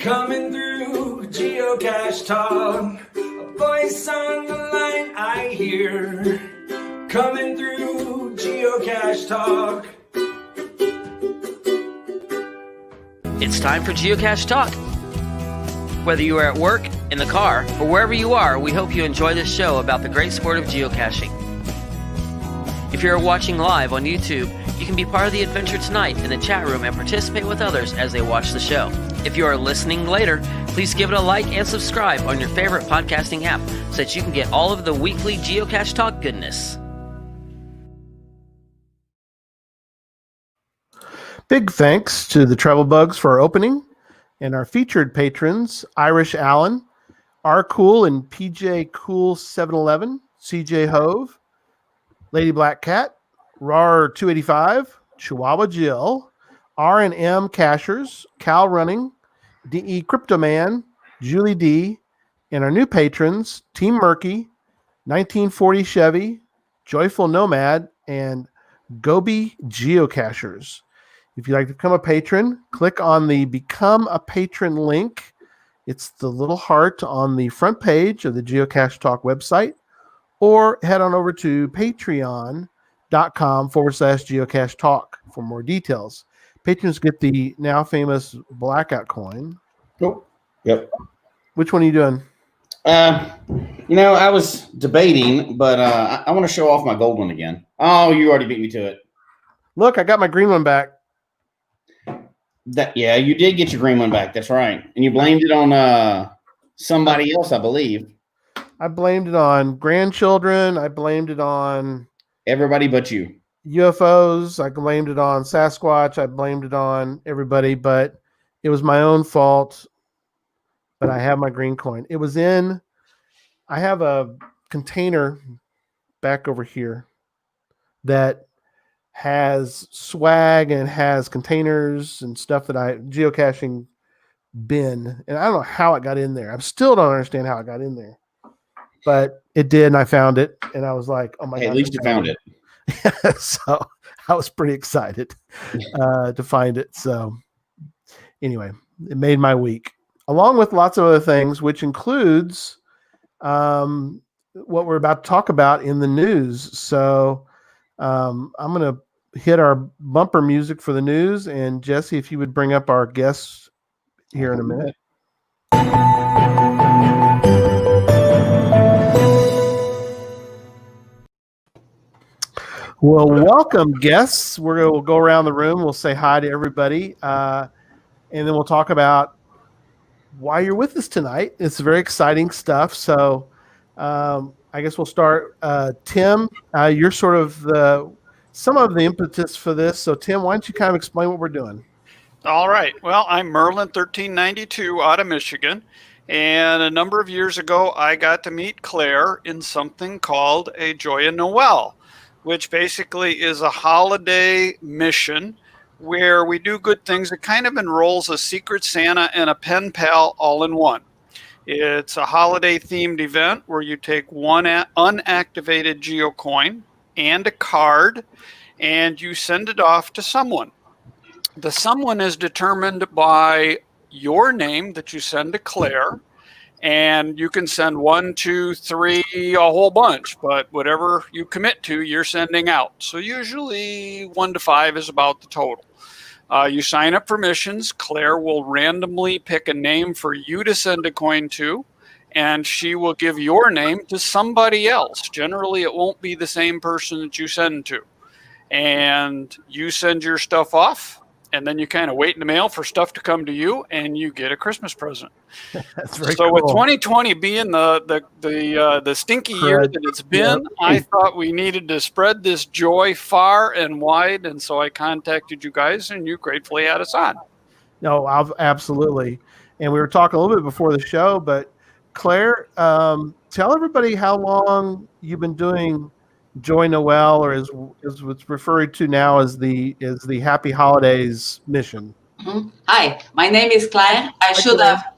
Coming through Geocache Talk, a voice on the line I hear. Coming through Geocache Talk. It's time for Geocache Talk. Whether you are at work, in the car, or wherever you are, we hope you enjoy this show about the great sport of geocaching. If you're watching live on YouTube, you can be part of the adventure tonight in the chat room and participate with others as they watch the show. If you are listening later, please give it a like and subscribe on your favorite podcasting app so that you can get all of the weekly Geocache Talk goodness. Big thanks to the Travel Bugs for our opening and our featured patrons, Irish Allen, R. Cool and PJ Cool 711, CJ Hove, Lady Black Cat, RAR 285, Chihuahua Jill, R&M Cashers, Cal Running, DE Cryptoman, Julie D, and our new patrons, Team Murky, 1940 Chevy, Joyful Nomad, and Gobi Geocachers. If you'd like to become a patron, click on the Become a Patron link. It's the little heart on the front page of the Geocache Talk website, or head on over to patreon.com/Geocache Talk for more details. Patrons get the now famous blackout coin. Oh, yep. Which one are you doing? I was debating, but I want to show off my gold one again. Oh, you already beat me to it. Look, I got my green one back. Yeah, you did get your green one back. That's right. And you blamed it on somebody else, I believe. I blamed it on grandchildren. I blamed it on everybody but you. UFOs. I blamed it on Sasquatch. I blamed it on everybody, but it was my own fault. But I have my green coin. I have a container back over here that has swag and has containers and stuff that geocaching bin. And I don't know how it got in there. I still don't understand how it got in there. But it did, and I found it, and I was like, oh my God. At least you found it. So I was pretty excited to find it. So anyway, it made my week, along with lots of other things, which includes what we're about to talk about in the news. So I'm going to hit our bumper music for the news, and Jesse, if you would bring up our guests here in a minute. Well, welcome, guests. We'll go around the room. We'll say hi to everybody, and then we'll talk about why you're with us tonight. It's very exciting stuff. So I guess we'll start. Tim, you're sort of some of the impetus for this. So, Tim, why don't you kind of explain what we're doing? All right. Well, I'm Merlin 1392 out of Michigan. And a number of years ago, I got to meet Claire in something called a Joyeux Noël, which basically is a holiday mission where we do good things. It kind of enrolls a Secret Santa and a pen pal all in one. It's a holiday-themed event where you take one unactivated geocoin and a card, and you send it off to someone. The someone is determined by your name that you send to Claire, and you can send 1, 2, 3, a whole bunch, but whatever you commit to, you're sending out. So usually 1 to 5 is about the total. You sign up for missions. Claire will randomly pick a name for you to send a coin to, and she will give your name to somebody else. Generally, it won't be the same person that you send to. And you send your stuff off, and then you kind of wait in the mail for stuff to come to you, and you get a Christmas present. That's very so cool. With 2020 being the stinky year that it's been, I thought we needed to spread this joy far and wide, and so I contacted you guys, and you gratefully had us on. No, absolutely. And we were talking a little bit before the show, but Claire, tell everybody how long you've been doing Joyeux Noël, or is what's referred to now as the Happy Holidays mission. Mm-hmm. Hi, my name is Claire. I should have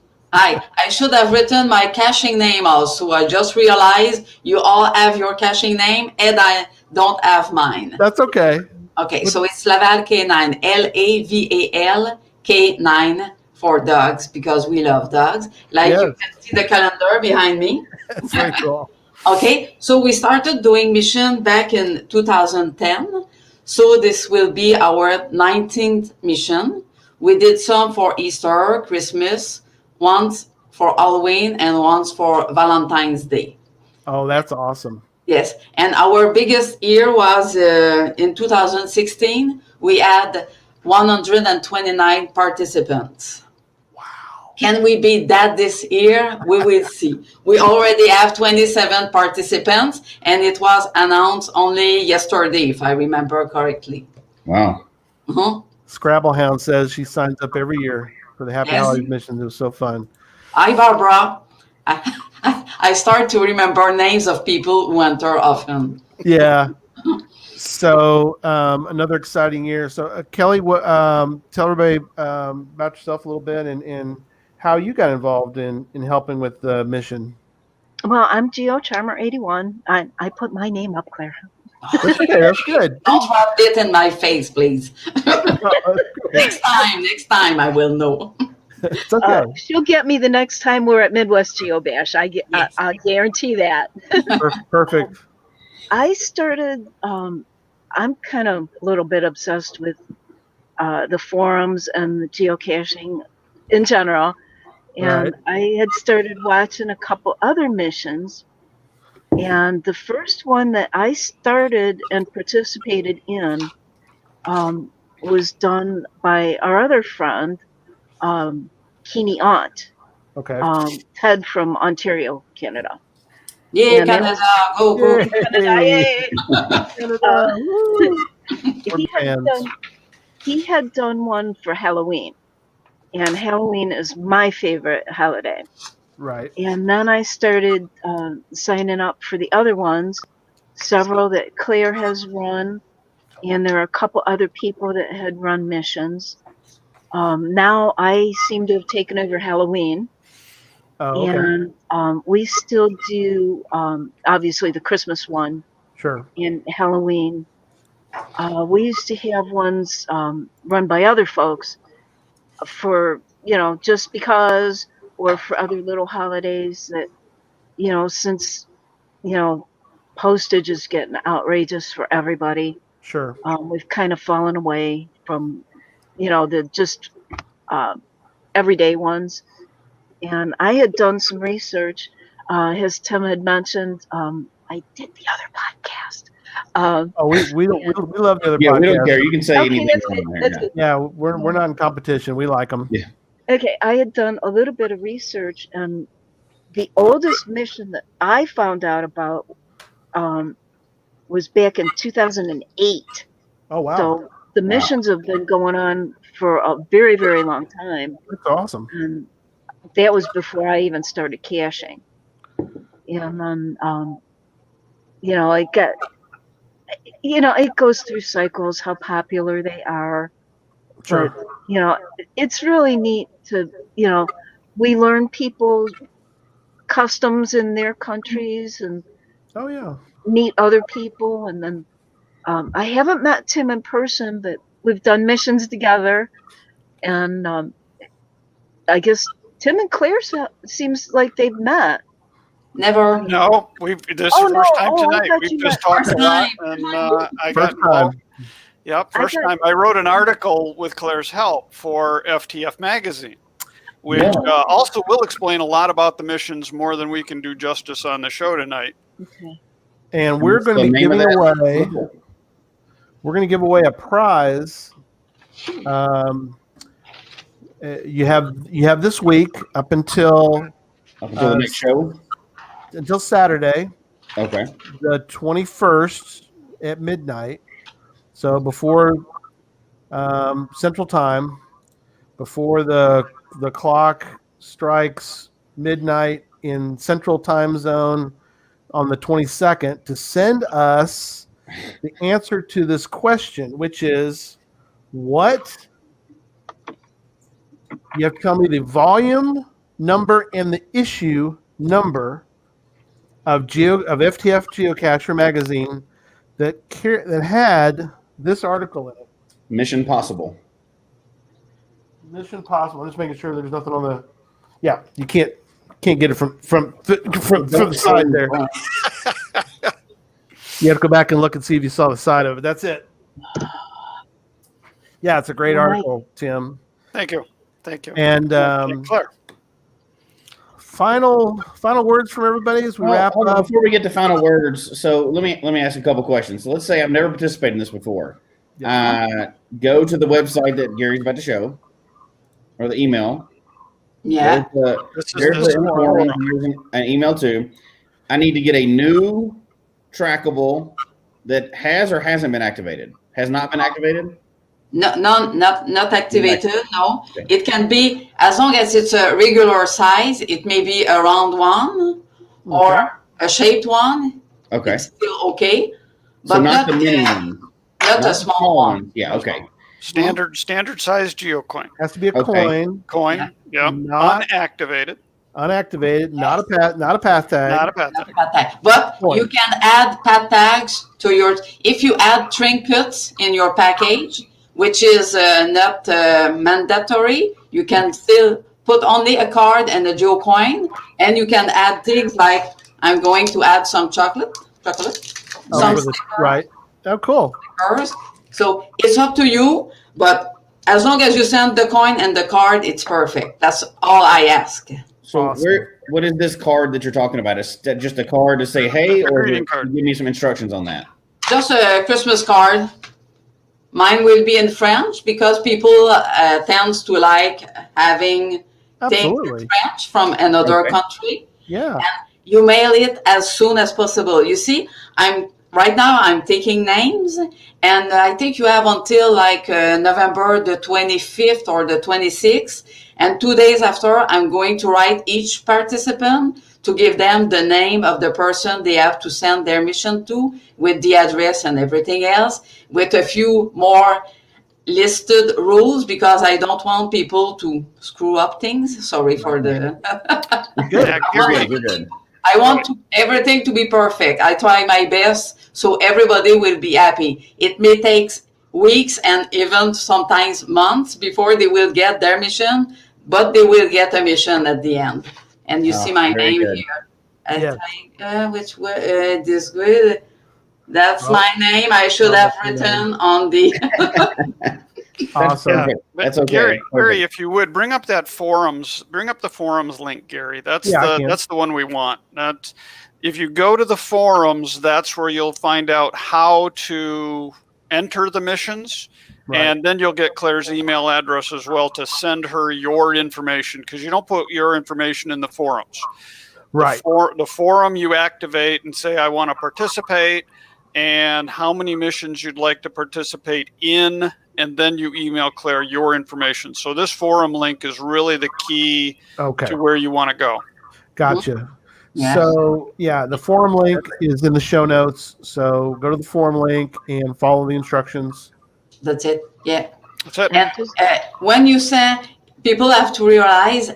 written my caching name also. I just realized you all have your caching name and I don't have mine. That's okay. Okay, so it's Laval K9, Laval K9 for dogs because we love dogs. Like you Yes. can see the calendar behind me. That's very cool. Okay, so we started doing mission back in 2010. So this will be our 19th mission. We did some for Easter, Christmas, once for Halloween, and once for Valentine's Day. Oh, that's awesome. Yes, and our biggest year was in 2016. We had 129 participants. Wow. Can we beat that this year? We will see. We already have 27 participants, and it was announced only yesterday, if I remember correctly. Wow. Uh-huh. Scrabblehound says she signs up every year for the Happy Yes. Holidays missions. It was so fun. Hi, Barbara. I start to remember names of people who enter often. Yeah. So another exciting year. So Kelly, what? Tell everybody about yourself a little bit and how you got involved in helping with the mission. Well, I'm GeoCharmer81. I put my name up, Claire. That's okay. That's good. Don't rub it in my face, please. Next time I will know. It's okay. She'll get me the next time we're at Midwest GeoBash. Yes. I guarantee that. Perfect. I started. I'm kind of a little bit obsessed with the forums and the geocaching in general, and Right. I had started watching a couple other missions. And the first one that I started and participated in was done by our other friend, Keeney Aunt, Okay. Ted from Ontario, Canada. Yeah, And that Canada, go, go. Yay. Canada. Woo. He had done one for Halloween, and Halloween is my favorite holiday. Right. And then I started signing up for the other ones, several that Claire has run, and there are a couple other people that had run missions. Now I seem to have taken over Halloween, Oh, okay. and we still do obviously the Christmas one Sure. and Halloween. We used to have ones run by other folks for, just because, or for other little holidays that, since, postage is getting outrageous for everybody. Sure. We've kind of fallen away from, the just everyday ones. And I had done some research, as Tim had mentioned. I did the other podcast. Oh, we love the other Yeah, we don't podcast. care. You can say Okay, anything that's on good. there. That's Yeah. good. Yeah, we're not in competition. We like them. Yeah. Okay, I had done a little bit of research, and the oldest mission that I found out about was back in 2008. Oh wow, So the missions have been going on for a very, very long time, that's awesome. and that was before I even started caching. And then, I got, it goes through cycles how popular they are. Sure. But, it's really neat to, we learn people's customs in their countries and Oh yeah. meet other people. And then I haven't met Tim in person, but we've done missions together. And I guess Tim and Claire seems like they've met. Never. No, this is Oh, the no. first time Oh, I tonight. thought We've you just meant talked a first lot, time. and I got First involved. time. Yep, I first got- time. I wrote an article with Claire's help for FTF Magazine, which Yeah. also will explain a lot about the missions more than we can do justice on the show tonight. Okay. And we're going to The be name of giving that- away. We're going to give away a prize. You have this week up until the next show. Saturday, Okay. the 21st at midnight. So before Central Time, before the clock strikes midnight in Central Time Zone on the 22nd, to send us the answer to this question, which is what? You have to tell me the volume number and the issue number of FTF Geocacher magazine that had this article in it. Mission Possible. Mission Possible. I'm just making sure there's nothing on the. Yeah, you can't get it from the side there. You have to go back and look and see if you saw the side of it. That's it. Yeah, it's a great article, Tim. Thank you. And Claire. final words from everybody as we wrap hold on, up. before we get to final words, so let me ask a couple questions. So let's say I've never participated in this before. Go to the website that Gary's about to show, or the email. Yeah. There's an email too. I need to get a new trackable that has or hasn't been activated. Has not been activated? No, not activated. No, Okay. it can be as long as it's a regular size. It may be a round one or a shaped one. Okay. It's still okay, So but not the mini one. not a small one. Yeah, okay. Standard size geocoin. Has to be a Okay. Coin. Yeah. Not Unactivated. unactivated. Not a path tag. Not a path tag. Pad tag. But Point. you can add pad tags to your. If you add trinkets in your package, which is not mandatory, you can still put only a card and a geocoin, and you can add things like I'm going to add some chocolate, some Right. Oh, cool. stickers. So it's up to you, but as long as you send the coin and the card, it's perfect. That's all I ask. So Awesome. what is this card that you're talking about? Is that just a card to say, hey, or greeting you card. give me some instructions on that? Just a Christmas card. Mine will be in French because people tends to like having things in Absolutely. French from another Okay. country. Yeah. You mail it as soon as possible. You see, right now I'm taking names, and I think you have until like November the 25th or the 26th. And 2 days after, I'm going to write each participant to give them the name of the person they have to send their mission to with the address and everything else, with a few more listed rules because I don't want people to screw up things. Sorry for the. Yeah, Gary, You're good. I want everything to be perfect. I try my best so everybody will be happy. It may take weeks and even sometimes months before they will get their mission, but they will get a mission at the end. And you see my very name good. here. Yeah. I think which word this good. That's my name. I should have written on the. Awesome. Yeah. That's But okay. Gary, Perfect. if you would bring up the forums link, Gary. That's Yeah, I can. that's the one we want. If you go to the forums, that's where you'll find out how to enter the missions. Right. And then you'll get Claire's email address as well to send her your information, because you don't put your information in the forums. Right. The forum you activate and say, I want to participate, and how many missions you'd like to participate in, and then you email Claire your information. So this forum link is really the key Okay. to where you want to go. Gotcha. Yeah. So yeah, the forum link is in the show notes. So go to the forum link and follow the instructions. That's it. Yeah. That's it. And when you send, people have to realize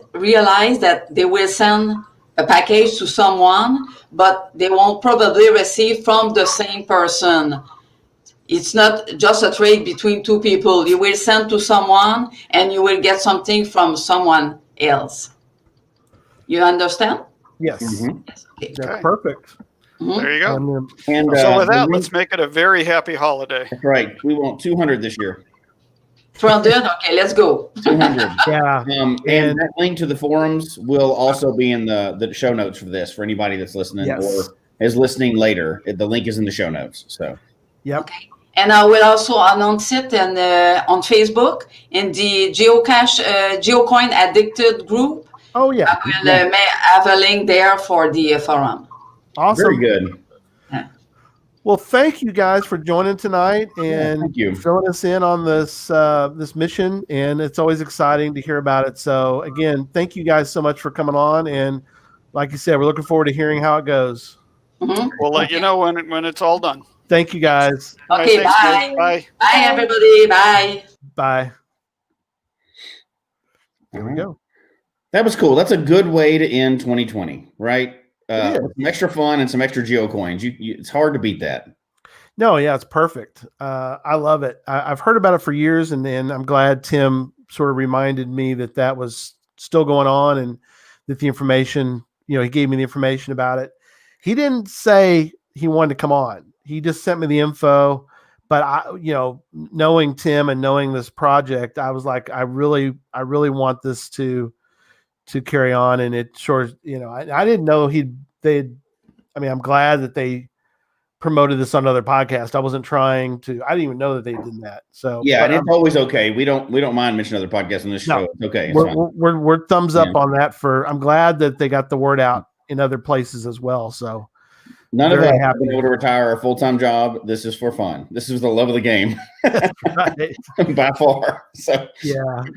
that they will send a package to someone, but they won't probably receive from the same person. It's not just a trade between two people. You will send to someone and you will get something from someone else. You understand? Yes. Mhm. Yes. Okay. That's Okay. perfect. There you go. And then, And So with that, the let's make it a very happy holiday. that's right. We want 200 this year. 200? Okay, let's go. 200. yeah. And And- that link to the forums will also be in the show notes for this, for anybody that's listening Yes. or is listening later. The link is in the show notes. So Yep. Okay. And I will also announce it on Facebook in the Geocache Geocoin Addicted group. Oh yeah. I will have a link there for the forum. Awesome. very good. Well, thank you guys for joining tonight and thank you. filling us in on this this mission. And it's always exciting to hear about it. So again, thank you guys so much for coming on. And like you said, we're looking forward to hearing how it goes. Mhm. We'll let you know when it's all done. Thank you guys. All right, Okay, thanks, bye. guys. Bye. Bye, everybody. Bye. Bye. There we go. That was cool. That's a good way to end 2020, right? It is. Some extra fun and some extra geocoins. It's hard to beat that. No, yeah, it's perfect. I love it. I've heard about it for years, and then I'm glad Tim sort of reminded me that was still going on, and that the information, he gave me the information about it. He didn't say he wanted to come on. He just sent me the info. But knowing Tim and knowing this project, I was like, I really want this to carry on. And it sure, I didn't know I'm glad that they promoted this on other podcasts. I wasn't trying to. I didn't even know that they did that. So yeah, it's always okay. We don't mind mentioning other podcasts on this show. It's okay. We're thumbs up on that. I'm glad that they got the word out in other places as well. So none of us have been able to retire our full-time job. This is for fun. This is the love of the game. By far. So yeah.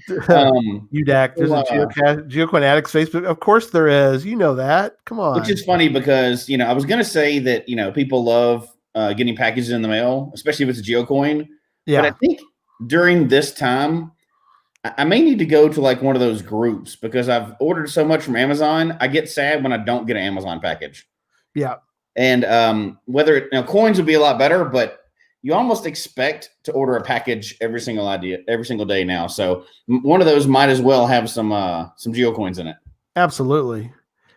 UDAC, there's a Geocache Addicts Facebook. Of course there is. You know that. Come on. Which is funny because, I was going to say that, people love getting packages in the mail, especially if it's a GeoCoin. Yeah. But I think during this time, I may need to go to like one of those groups because I've ordered so much from Amazon. I get sad when I don't get an Amazon package. Yeah. And coins would be a lot better, but you almost expect to order a package every single day now. So one of those might as well have some GeoCoins in it. Absolutely.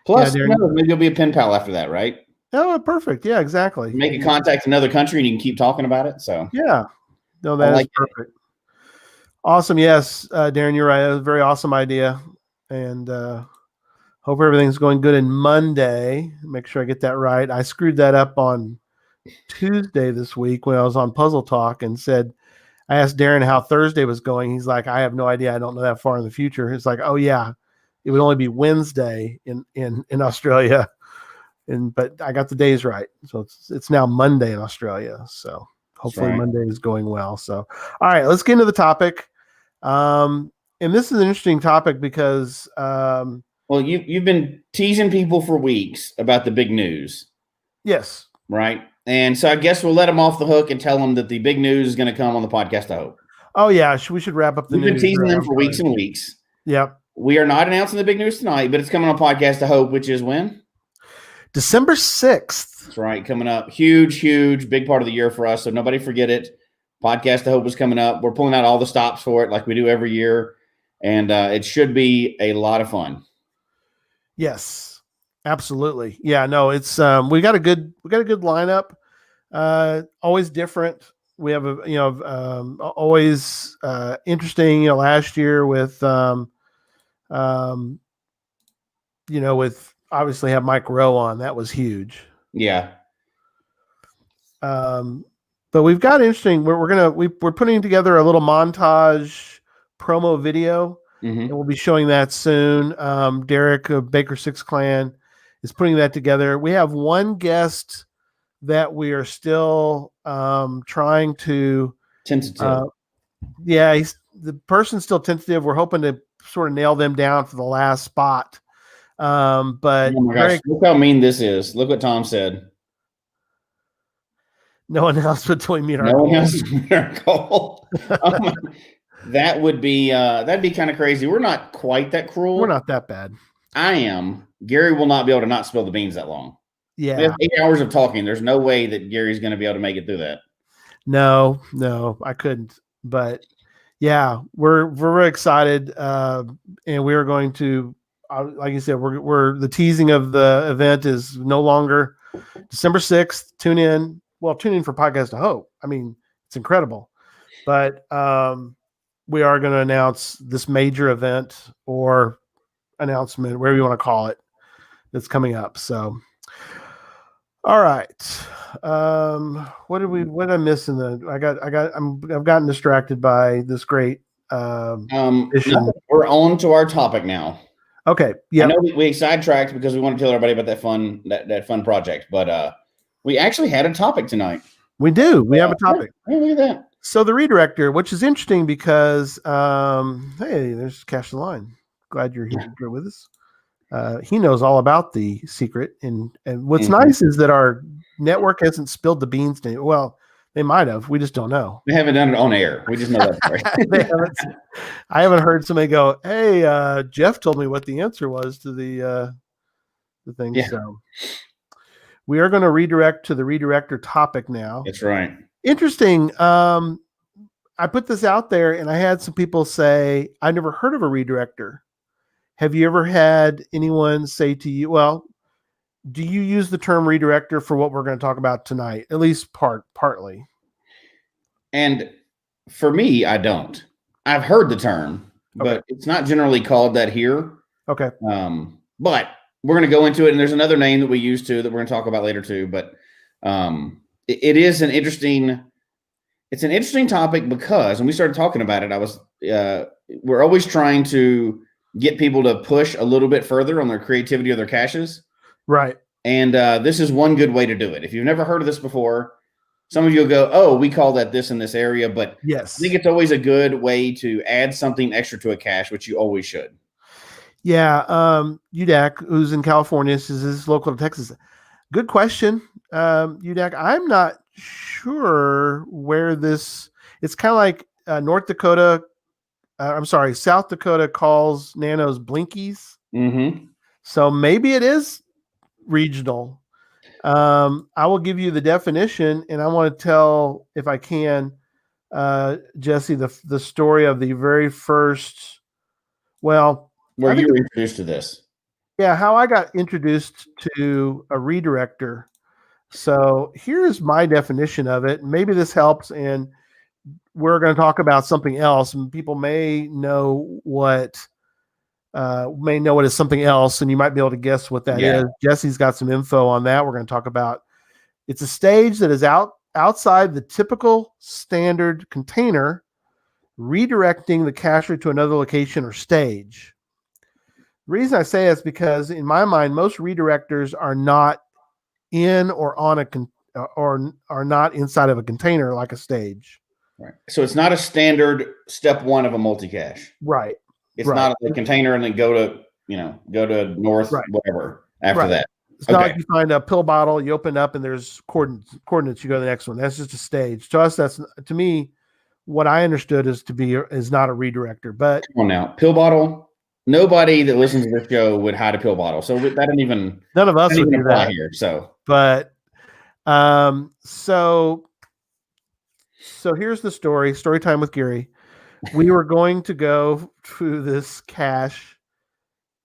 Plus, maybe you'll be a pen pal after that, right? Oh, perfect. Yeah, exactly. Make a contact in another country and you can keep talking about it. So yeah, no, that is perfect. Awesome. Yes, Darren, you're right. That was a very awesome idea, and hope everything's going good. And Monday, make sure I get that right. I screwed that up on Tuesday this week when I was on Puzzle Talk and I asked Darren how Thursday was going. He's like, I have no idea. I don't know that far in the future. It's like, oh yeah, it would only be Wednesday in Australia. But I got the days right. So it's now Monday in Australia. So hopefully Monday is going well. So, all right, let's get into the topic. And this is an interesting topic because, well, you've been teasing people for weeks about the big news. Yes. Right. And so I guess we'll let them off the hook and tell them that the big news is going to come on the podcast, I hope. Oh, yeah. We should wrap up the news. We've been teasing them for weeks and weeks. Yep. We are not announcing the big news tonight, but it's coming on podcast, I hope, which is when? December 6th. That's right. Coming up. Huge, big part of the year for us. So nobody forget it. Podcast, I hope, is coming up. We're pulling out all the stops for it like we do every year. And it should be a lot of fun. Yes, absolutely. Yeah, no, it's we got a good lineup. Always different. We have always interesting. Last year with with obviously have Mike Rowe on. That was huge. Yeah. But we've got interesting. We're putting together a little montage promo video. Mm-hmm. And we'll be showing that soon. Derek of Baker Six Clan is putting that together. We have one guest that we are still trying to tentative. The person's still tentative. We're hoping to sort of nail them down for the last spot. But oh my gosh, look how mean this is. Look what Tom said. No one else until we meet our goal. That would be that'd be kind of crazy. We're not quite that cruel. We're not that bad. I am. Gary will not be able to not spill the beans that long. Yeah. We have 8 hours of talking. There's no way that Gary's going to be able to make it through that. No, I couldn't. But yeah, we're very excited, and we're going to, like you said, we're the teasing of the event is no longer December 6th. Tune in for Podcast of Hope. I mean, it's incredible, but we are going to announce this major event or announcement, whatever you want to call it, that's coming up. So, all right. What did I miss in I've gotten distracted by this great mission. We're on to our topic now. Okay. Yeah. I know we sidetracked because we want to tell everybody about that fun project, but we actually had a topic tonight. We do. We have a topic. Hey, look at that. So the redirector, which is interesting because, hey, there's Cache the Line. Glad you're here with us. He knows all about the secret, and what's nice is that our network hasn't spilled the beans. Well, they might have. We just don't know. They haven't done it on air. We just know that. I haven't heard somebody go, "Hey, Jeff told me what the answer was to the thing." Yeah. So we are going to redirect to the redirector topic now. That's right. Interesting. I I put this out there, and I had some people say, "I never heard of a redirector." Have you ever had anyone say to you, "Well, do you use the term redirector for what we're going to talk about tonight?" At least partly. And for me, I don't. I've heard the term, but it's not generally called that here. Okay. But we're going to go into it, and there's another name that we use too that we're going to talk about later too. But it is an interesting. It's an interesting topic because when we started talking about it, we're always trying to get people to push a little bit further on their creativity of their caches. Right. And this is one good way to do it. If you've never heard of this before, some of you will go, "Oh, we call that this in this area." But yes, I think it's always a good way to add something extra to a cache, which you always should. Yeah. UDAC, who's in California, is local to Texas. Good question. UDAC, I'm not sure where this, it's kind of like South Dakota calls nanos blinkies. Mm-hmm. So maybe it is regional. I will give you the definition, and I want to tell, if I can, Jesse, the story of the very first, well, where you were introduced to this. Yeah, how I got introduced to a redirector. So here's my definition of it. Maybe this helps, and we're going to talk about something else, and people may know what is something else, and you might be able to guess what that is. Jesse's got some info on that. We're going to talk about. It's a stage that is outside the typical standard container, redirecting the cacher to another location or stage. The reason I say is because in my mind, most redirectors are not in or on or are not inside of a container like a stage. Right. So it's not a standard step one of a multi-cache. Right. It's not a container and then go to north, whatever after that. It's not like you find a pill bottle, you open up and there's coordinates, you go to the next one. That's just a stage. To us, to me, what I understood is not a redirector. But come on now, pill bottle. Nobody that listens to this show would hide a pill bottle. So that didn't even, none of us would do that here. So, but, so here's the story time with Gary. We were going to go to this cache.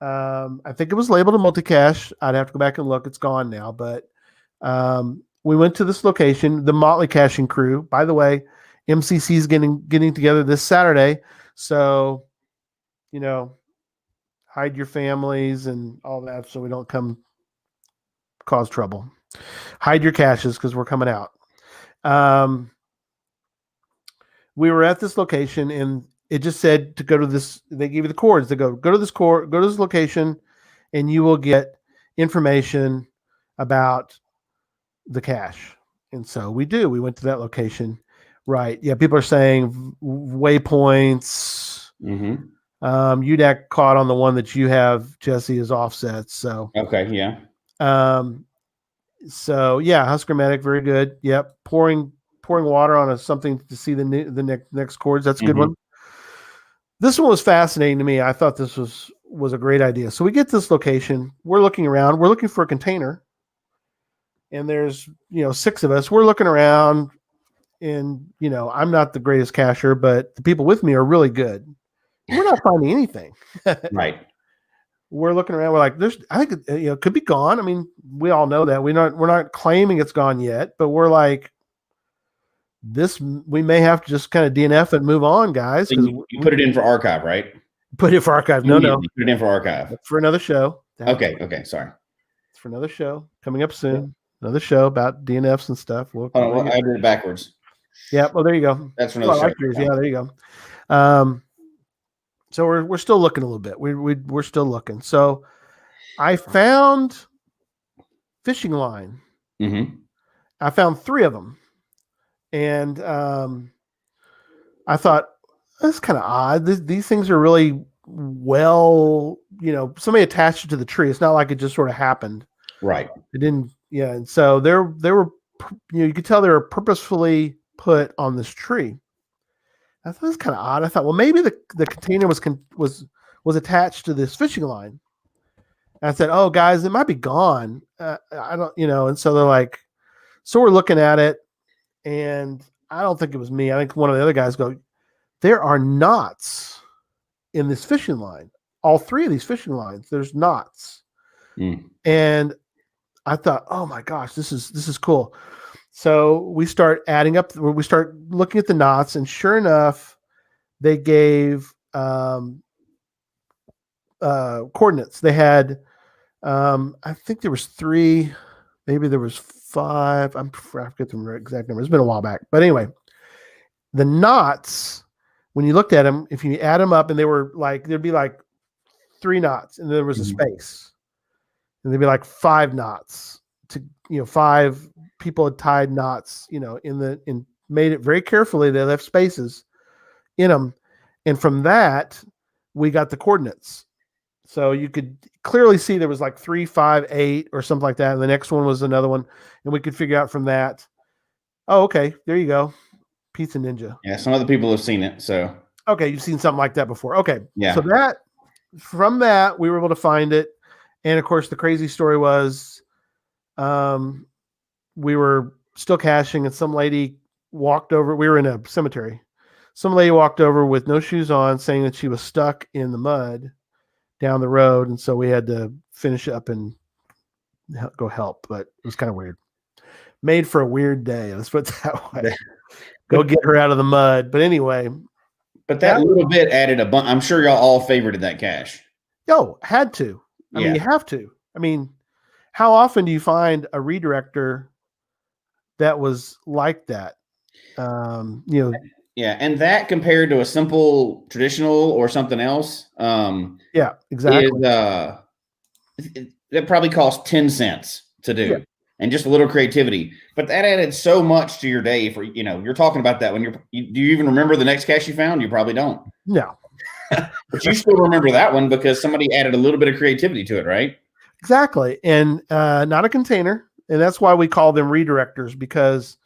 I think it was labeled a multi-cache. I'd have to go back and look. It's gone now, but, we went to this location, the Motley Caching crew. By the way, MCC is getting together this Saturday. So, hide your families and all that so we don't come cause trouble. Hide your caches because we're coming out. We were at this location and it just said to go to this. They gave you the coords to go to this go to this location, and you will get information about the cache. And so we do. We went to that location. Right. Yeah. People are saying waypoints. Mm-hmm. UDAC caught on the one that you have, Jesse, is offset. So okay, yeah. So yeah, Huskermatic, very good. Yep, pouring water on something to see the next chords. That's a good one. This one was fascinating to me. I thought this was a great idea. So we get this location. We're looking around. We're looking for a container, and there's 6 of us. We're looking around, and I'm not the greatest cacher, but the people with me are really good. We're not finding anything. Right. We're looking around. We're like, I think it could be gone. I mean, we all know that. We're not claiming it's gone yet, but we're like, we may have to just kind of DNF and move on, guys. So you put it in for archive, right? Put it for archive. No. You put it in for archive. For another show. Okay. Sorry. It's for another show coming up soon. Yeah. Another show about DNFs and stuff. I did it backwards. Yeah. Well, there you go. That's for another show. Yeah, there you go. So we're still looking a little bit. We're still looking. So I found fishing line. Mm-hmm. I found 3 of them, and I thought that's kind of odd. These things are really somebody attached it to the tree. It's not like it just sort of happened. Right. It didn't. Yeah. And so they were. You could tell they were purposefully put on this tree. I thought it was kind of odd. I thought, well, maybe the container was attached to this fishing line. And I said, oh, guys, it might be gone. I don't, and so they're like, so we're looking at it, and I don't think it was me. I think one of the other guys go, there are knots in this fishing line. All three of these fishing lines, there's knots. And I thought, oh my gosh, this is cool. So we start adding up, we start looking at the knots, and sure enough, they gave coordinates. They had, I think there was 3, maybe there was 5. I forget the exact number. It's been a while back. But anyway, the knots, when you looked at them, if you add them up, and they were like, there'd be like 3 knots, and there was a space. And there'd be like 5 knots to, 5 people had tied knots, in made it very carefully. They left spaces in them. And from that, we got the coordinates. So you could clearly see there was like 3, 5, 8 or something like that. And the next one was another one. And we could figure out from that. Oh, okay. There you go. Pizza Ninja. Yeah. Some other people have seen it. So, okay. You've seen something like that before. Okay. Yeah. So from that, we were able to find it. And of course, the crazy story was, we were still caching, and some lady walked over. We were in a cemetery. Some lady walked over with no shoes on, saying that she was stuck in the mud down the road. And so we had to finish up and go help, but it was kind of weird. Made for a weird day. Let's put it that way. Go get her out of the mud. But anyway. But that little bit added a bunch. I'm sure y'all all favorited that cache. Oh, had to. I mean, you have to. I mean, how often do you find a redirector that was like that? Yeah, and that compared to a simple traditional or something else, yeah, exactly. That probably costs 10 cents to do, and just a little creativity. But that added so much to your day. For you're talking about that when do you even remember the next cache you found? You probably don't. No. But you still remember that one because somebody added a little bit of creativity to it, right? Exactly. And not a container. And that's why we call them redirectors, because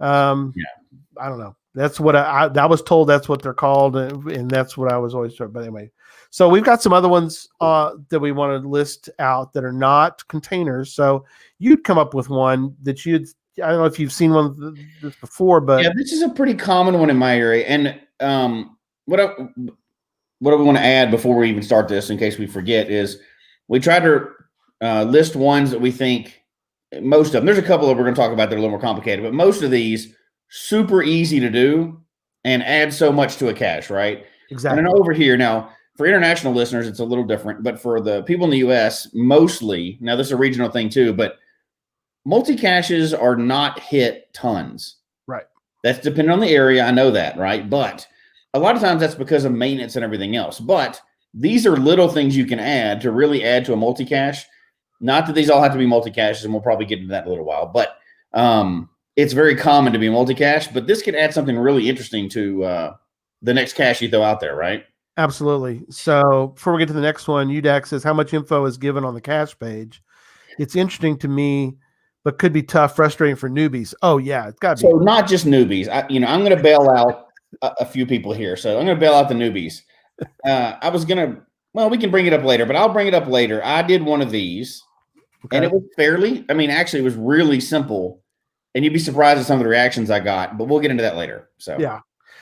I don't know. That's what I was told. That's what they're called. And that's what I was always told. But anyway, so we've got some other ones that we want to list out that are not containers. So you'd come up with one that I don't know if you've seen one of this before, but. Yeah, this is a pretty common one in my area. And what do we want to add before we even start this, in case we forget, is we try to list ones that we think, most of them, there's a couple that we're going to talk about that are a little more complicated, but most of these super easy to do and add so much to a cache, right? Exactly. And then over here, now for international listeners, it's a little different, but for the people in the US, mostly, now this is a regional thing too, but multi-caches are not hit tons. Right. That's depending on the area. I know that, right? But a lot of times that's because of maintenance and everything else. But these are little things you can add to really add to a multi-cache. Not that these all have to be multi-caches, and we'll probably get into that in a little while. But it's very common to be a multi-cache. But this could add something really interesting to the next cache you throw out there, right? Absolutely. So before we get to the next one, UDAC says, how much info is given on the cache page? It's interesting to me, but could be tough, frustrating for newbies. Oh, yeah, it's got to be. So not just newbies. I'm going to bail out a few people here. So I'm going to bail out the newbies. We can bring it up later, but I'll bring it up later. I did one of these, and it was actually it was really simple, and you'd be surprised at some of the reactions I got, but we'll get into that later. So, yeah.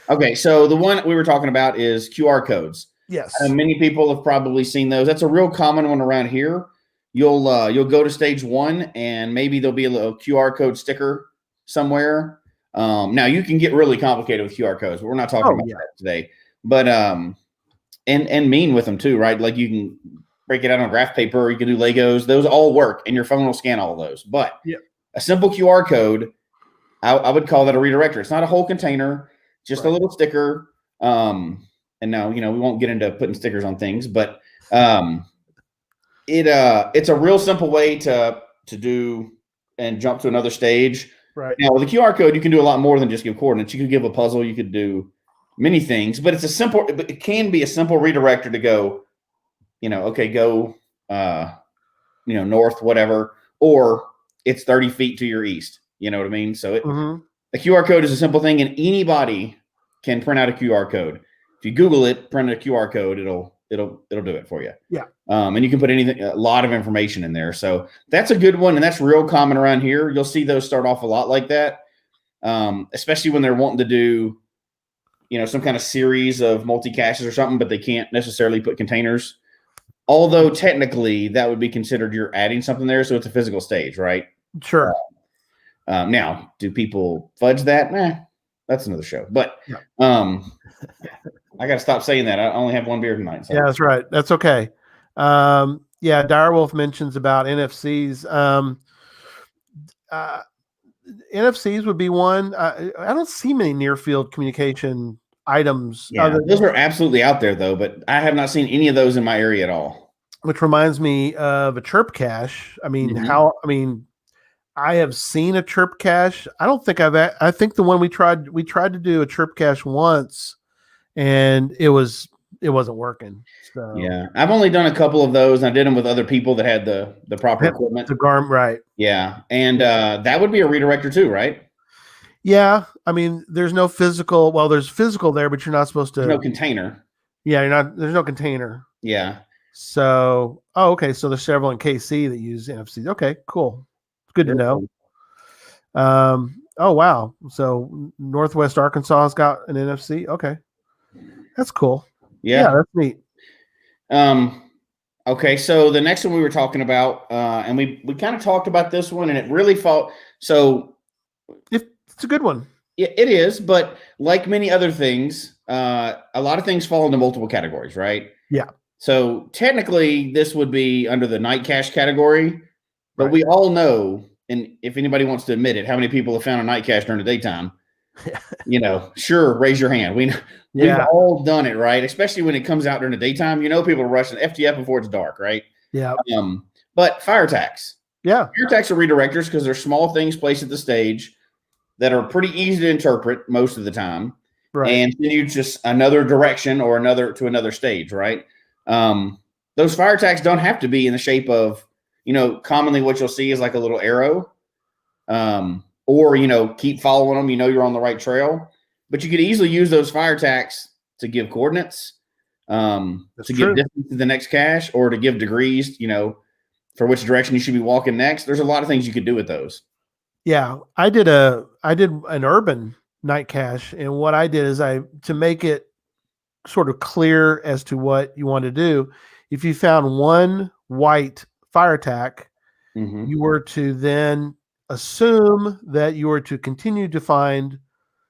Okay. So the one we were talking about is QR codes. Yes. Many people have probably seen those. That's a real common one around here. You'll go to stage 1, and maybe there'll be a little QR code sticker somewhere. Now you can get really complicated with QR codes, but we're not talking about that today. But and mean with them too, right? Like you can break it out on graph paper, or you can do Legos. Those all work, and your phone will scan all of those. But a simple QR code, I would call that a redirector. It's not a whole container, just a little sticker. And now we won't get into putting stickers on things, but it's a real simple way to do and jump to another stage. Right. Now with a QR code, you can do a lot more than just give coordinates. You could give a puzzle. You could do many things, but it can be a simple redirector to go, go, north, whatever, or it's 30 feet to your east. You know what I mean? So a QR code is a simple thing, and anybody can print out a QR code. If you Google it, print a QR code, it'll do it for you. Yeah. And you can put a lot of information in there. So that's a good one. And that's real common around here. You'll see those start off a lot like that. Especially when they're wanting to do, some kind of series of multi-caches or something, but they can't necessarily put containers. Although technically that would be considered you're adding something there, so it's a physical stage, right? Sure. Now, do people fudge that? Nah, that's another show. But I got to stop saying that. I only have one beer tonight. So. Yeah, that's right. That's okay. Direwolf mentions about NFCs. NFCs would be one. I don't see many near field communication items. Yeah, those are absolutely out there though, but I have not seen any of those in my area at all. Which reminds me of a chirp cache. I mean, I have seen a chirp cache. I don't think I think the one we tried to do a chirp cache once, and it wasn't working. So yeah, I've only done a couple of those. And I did them with other people that had the proper equipment. The garment, right? Yeah, and that would be a redirector too, right? Yeah, I mean, there's no physical. Well, there's physical there, but you're not supposed to. There's no container. Yeah, you're not. There's no container. Yeah. So, okay. So there's several in KC that use NFCs. Okay, cool. It's good to know. Oh wow. So Northwest Arkansas has got an NFC. Okay, that's cool. Yeah, that's neat. Okay, so the next one we were talking about, and we kind of talked about this one, and it really felt so. It's a good one. It is, but like many other things, a lot of things fall into multiple categories, right? Yeah. So technically, this would be under the night cache category, but we all know, and if anybody wants to admit it, how many people have found a night cache during the daytime? Sure, raise your hand. We've all done it, right? Especially when it comes out during the daytime. People are rushing FTF before it's dark, right? Yeah. But fire tags. Yeah. Fire tags are redirectors because they're small things placed at the stage that are pretty easy to interpret most of the time. Right. And send you just another direction or to another stage, right? Those fire tags don't have to be in the shape of, commonly what you'll see is like a little arrow. Or, keep following them, you're on the right trail. But you could easily use those fire tags to give coordinates, to give distance to the next cache, or to give degrees, for which direction you should be walking next. There's a lot of things you could do with those. Yeah, I did an urban night cache, and what I did is to make it sort of clear as to what you want to do. If you found one white fire tack, you were to then assume that you were to continue to find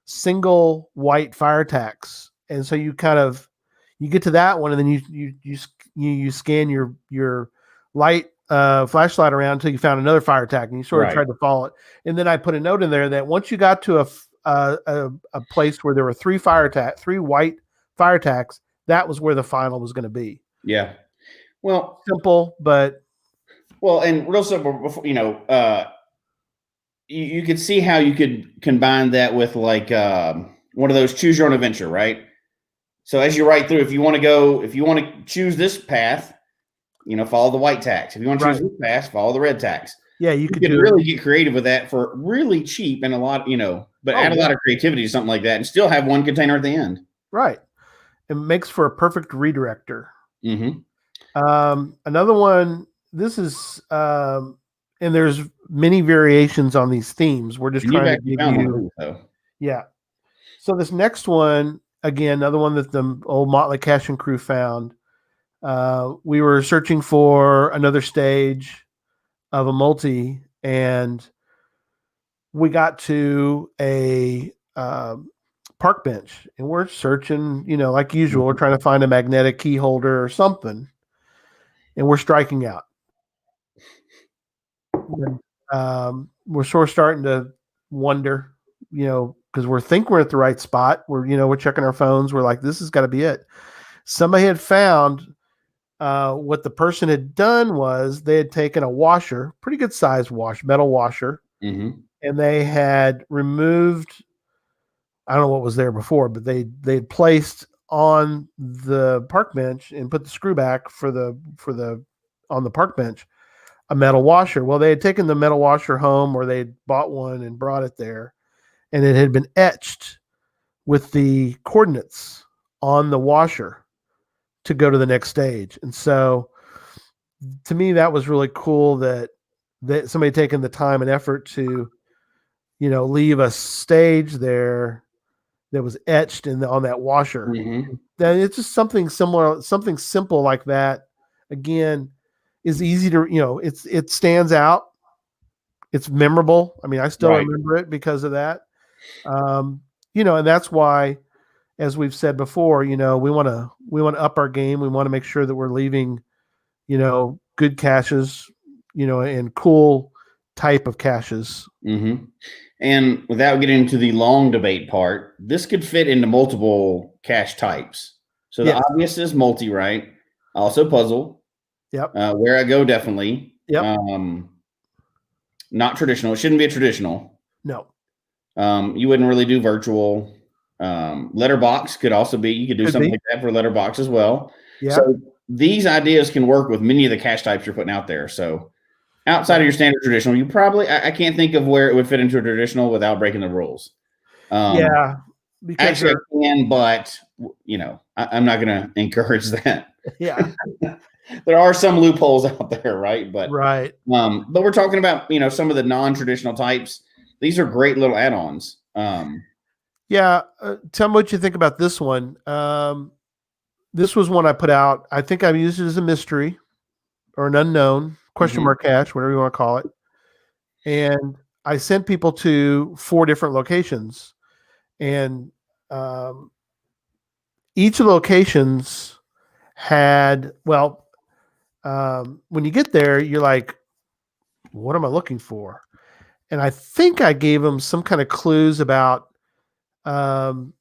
single white fire tacks, and so you get to that one, and then you scan your light flashlight around until you found another fire tack, and you sort of tried to follow it. And then I put a note in there that once you got to a place where there were three white fire tacks, that was where the final was going to be. Yeah. Well, simple, but and real simple. Before you could see how you could combine that with like one of those choose your own adventure, right? So as you write through, if you want to choose this path, follow the white tacks. If you want to choose this path, follow the red tacks. Yeah, you could really get creative with that for really cheap and a lot, but add a lot of creativity to something like that and still have one container at the end. Right. It makes for a perfect redirector. Another one, this is, and there's many variations on these themes. We're just trying to give you. Yeah. So this next one, again, another one that the old Motley Caching crew found. We were searching for another stage of a multi, and we got to a park bench, and we're searching, like usual, we're trying to find a magnetic key holder or something, and we're striking out. And, we're sort of starting to wonder, because we're at the right spot. We're checking our phones. We're like, this has got to be it. Somebody had found what the person had done was they had taken a washer, pretty good size metal washer, and they had removed, I don't know what was there before, but they had placed on the park bench and put the screw back on the park bench a metal washer. Well, they had taken the metal washer home, or they had bought one and brought it there, and it had been etched with the coordinates on the washer to go to the next stage. And so to me, that was really cool that somebody taken the time and effort to, leave a stage there that was etched on that washer. Mm-hmm. Then it's just something similar, something simple like that. Again, is easy to, it stands out. It's memorable. I mean, I still remember it because of that. And that's why, as we've said before, we want to up our game. We want to make sure that we're leaving, good caches, and cool type of caches. Mm-hmm. And without getting into the long debate part, this could fit into multiple cache types. So the obvious is multi, right? Also puzzle. Yep. Where I go, definitely. Yep. Not traditional. It shouldn't be a traditional. No. You wouldn't really do virtual. Letterbox could also be. You could do something like that for letterbox as well. Yeah. So these ideas can work with many of the cache types you're putting out there. So outside of your standard traditional, you probably I can't think of where it would fit into a traditional without breaking the rules. Because actually I can, but I'm not going to encourage that. Yeah. There are some loopholes out there, right? But but we're talking about some of the non-traditional types. These are great little add-ons. Tell me what you think about this one. This was one I put out. I think I've used it as a mystery or an unknown question mark cache, whatever you want to call it. And I sent people to 4 different locations, and each of the locations had, when you get there, you're like, what am I looking for? And I think I gave them some kind of clues about the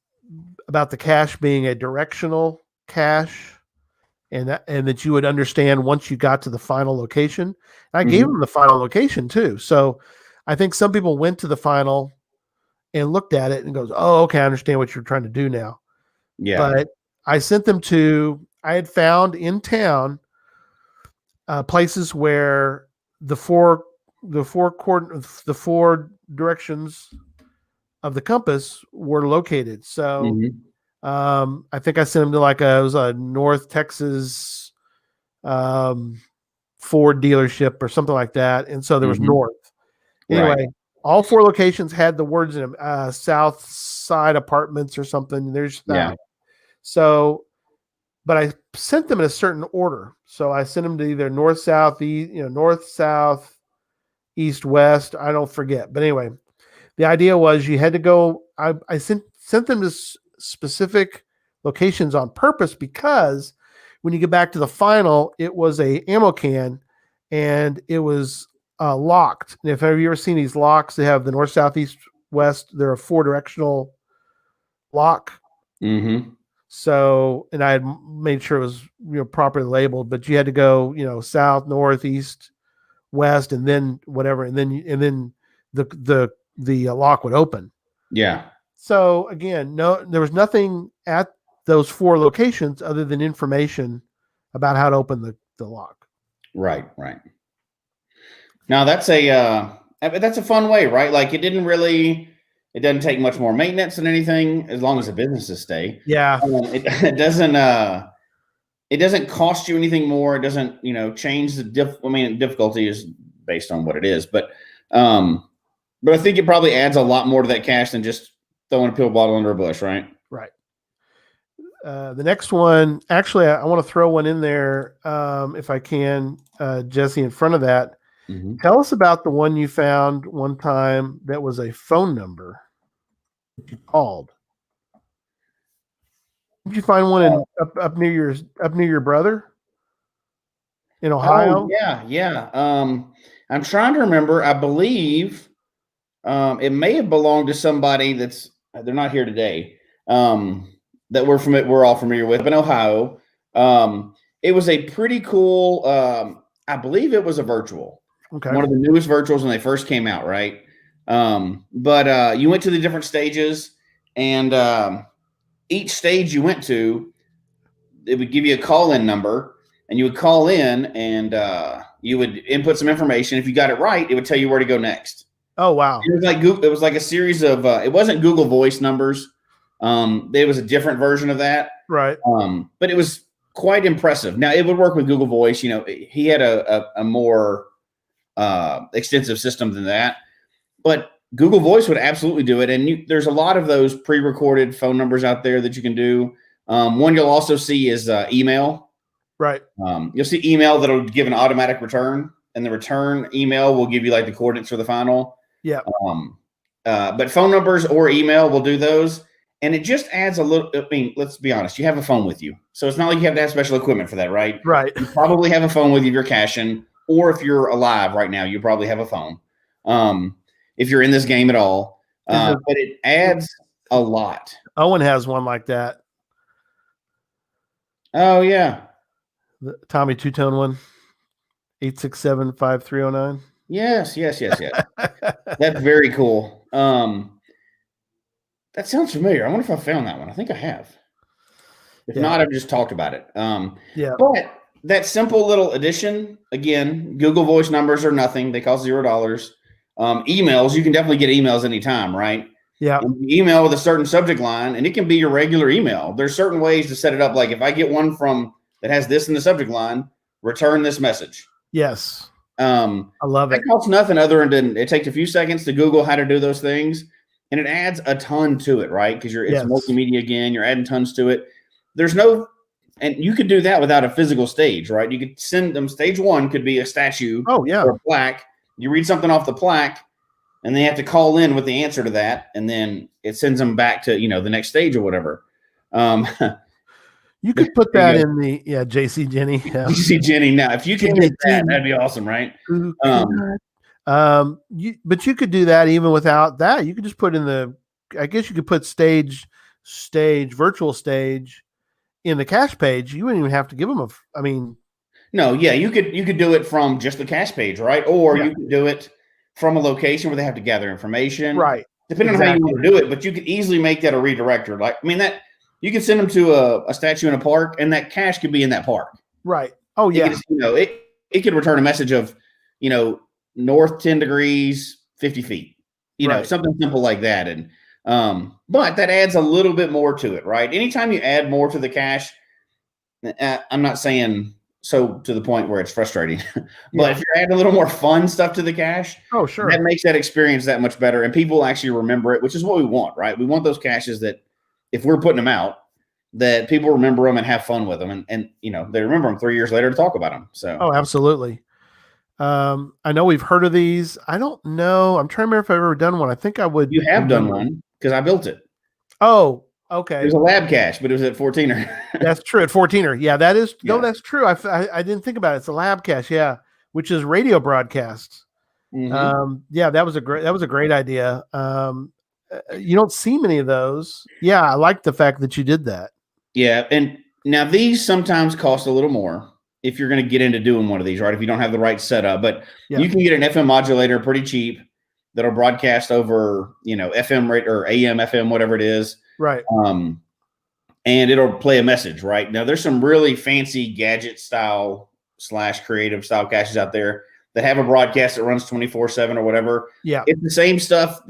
cache being a directional cache, and that you would understand once you got to the final location. And I gave them the final location too. So I think some people went to the final and looked at it and goes, oh, okay, I understand what you're trying to do now. Yeah. But I sent them I had found in town places where the four directions of the compass were located. So I think I sent them to it was a North Texas Ford dealership or something like that. And so there was North. Anyway, all 4 locations had the words in them, South Side Apartments or something. There's that. Yeah. So, but I sent them in a certain order. So I sent them to either north, south, north, south, east, west. I don't forget. But anyway, the idea was you had to go. I sent them to specific locations on purpose, because when you get back to the final, it was a ammo can, and it was locked. And if have you ever seen these locks, they have the north, south, east, west. They're a 4-directional lock. So, and I had made sure it was properly labeled, but you had to go south, north, east, west, and then whatever, and then the lock would open. Yeah. So again, there was nothing at those 4 locations other than information about how to open the lock. Right. Now that's a fun way, right? Like it doesn't take much more maintenance than anything, as long as the businesses stay. Yeah. It doesn't cost you anything more. It doesn't, change the difficulty is based on what it is, but I think it probably adds a lot more to that cache than just throwing a pill bottle under a bush, right? Right. The next one, actually, I want to throw one in there if I can, Jesse, in front of that. Tell us about the one you found one time that was a phone number you called. Did you find one up near your brother in Ohio? Oh, yeah. I'm trying to remember. I believe it may have belonged to somebody they're not here today. That we're all familiar with, but in Ohio. It was a pretty cool. I believe it was a virtual. Okay. One of the newest virtuals when they first came out, right? But you went to the different stages, and each stage you went to, it would give you a call-in number, and you would call in, and you would input some information. If you got it right, it would tell you where to go next. Oh, wow. It was like a series of it wasn't Google Voice numbers. There was a different version of that. Right. But it was quite impressive. Now, it would work with Google Voice. He had a more extensive system than that. But Google Voice would absolutely do it. And there's a lot of those pre-recorded phone numbers out there that you can do. One you'll also see is email. Right. You'll see email that'll give an automatic return, and the return email will give you like the coordinates for the final. Yeah. But phone numbers or email will do those. And it just adds a little, I mean, let's be honest, you have a phone with you. So it's not like you have to have special equipment for that, right? Right. You probably have a phone with you if you're caching, or if you're alive right now, you probably have a phone. If you're in this game at all. But it adds a lot. Owen has one like that. Oh, yeah. The Tommy two-tone one. 867-5309. Yes. That's very cool. That sounds familiar. I wonder if I found that one. I think I have. If not, I've just talked about it. But that simple little addition, again, Google Voice numbers are nothing. They cost $0. Emails, you can definitely get emails anytime, right? Yeah. And you email with a certain subject line, and it can be your regular email. There's certain ways to set it up. Like if I get one that has this in the subject line, return this message. Yes. I love it. It costs nothing other than it takes a few seconds to Google how to do those things. And it adds a ton to it, right? Because it's multimedia again. You're adding tons to it. And you could do that without a physical stage, right? You could send them. Stage one could be a statue or a plaque. You read something off the plaque, and they have to call in with the answer to that, and then it sends them back to the next stage or whatever. You could put that in the JC Jenny. Yeah. JC Jenny. Now, if you could get that, that'd be awesome, right? But you could do that even without that. You could just put I guess you could put virtual stage in the cache page. You wouldn't even have to give them no, yeah, you could do it from just the cache page, right? Or you could do it from a location where they have to gather information. Right. Depending on how you want to do it, but you could easily make that a redirector. That you could send them to a statue in a park, and that cache could be in that park. Right. Oh, yeah. It could return a message of, north 10 degrees, 50 feet, something simple like that. And, but that adds a little bit more to it, right? Anytime you add more to the cache, I'm not saying so to the point where it's frustrating, but if you're adding a little more fun stuff to the cache, oh, sure, that makes that experience that much better. And people actually remember it, which is what we want, right? We want those caches that if we're putting them out, that people remember them and have fun with them. And they remember them 3 years later to talk about them. So, oh, absolutely. I know we've heard of these. I don't know. I'm trying to remember if I've ever done one. I think I would. You have done one because I built it. Oh, okay. It was a lab cache, but it was at 14er. That's true. At 14er. Yeah, that is. Yeah. No, that's true. I didn't think about it. It's a lab cache. Yeah. Which is radio broadcasts. Mm-hmm. That was a great idea. You don't see many of those. Yeah. I like the fact that you did that. Yeah. And now these sometimes cost a little more if you're going to get into doing one of these, right? If you don't have the right setup, but you can get an FM modulator pretty cheap that'll broadcast over, FM rate or AM, FM, whatever it is. Right. And it'll play a message, right? Now there's some really fancy gadget style / creative style caches out there that have a broadcast that runs 24/7 or whatever. Yeah. It's the same stuff.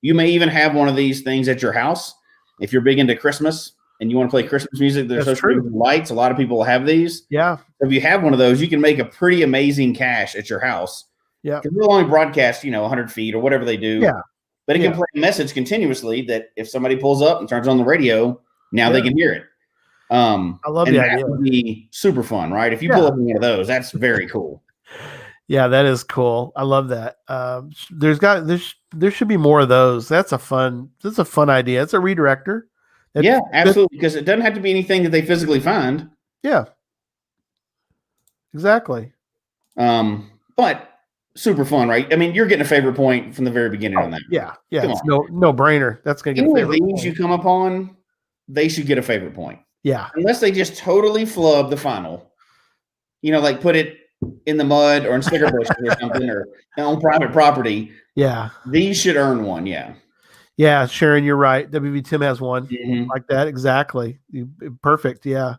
You may even have one of these things at your house. If you're big into Christmas and you want to play Christmas music, there's lights. A lot of people have these. Yeah. If you have one of those, you can make a pretty amazing cache at your house. Yeah. Because they'll only broadcast, 100 feet or whatever they do. Yeah. But it can play a message continuously that if somebody pulls up and turns on the radio, now they can hear it. I love the idea. That would be super fun, right? If you pull up one of those, that's very cool. Yeah, that is cool. I love that. There should be more of those. That's a fun idea. It's a redirector. Absolutely. Because it doesn't have to be anything that they physically find. Yeah. Exactly. But super fun, right? I mean, you're getting a favorite point from the very beginning on that. Yeah. Yeah. It's no brainer. That's going to get a favorite point. You come upon, they should get a favorite point. Yeah. Unless they just totally flub the final. Like put it in the mud or in sticker bushes or something or on private property. Yeah. These should earn one. Yeah. Yeah, Sharon, you're right. WV Tim has one like that. Exactly. Perfect. Yeah.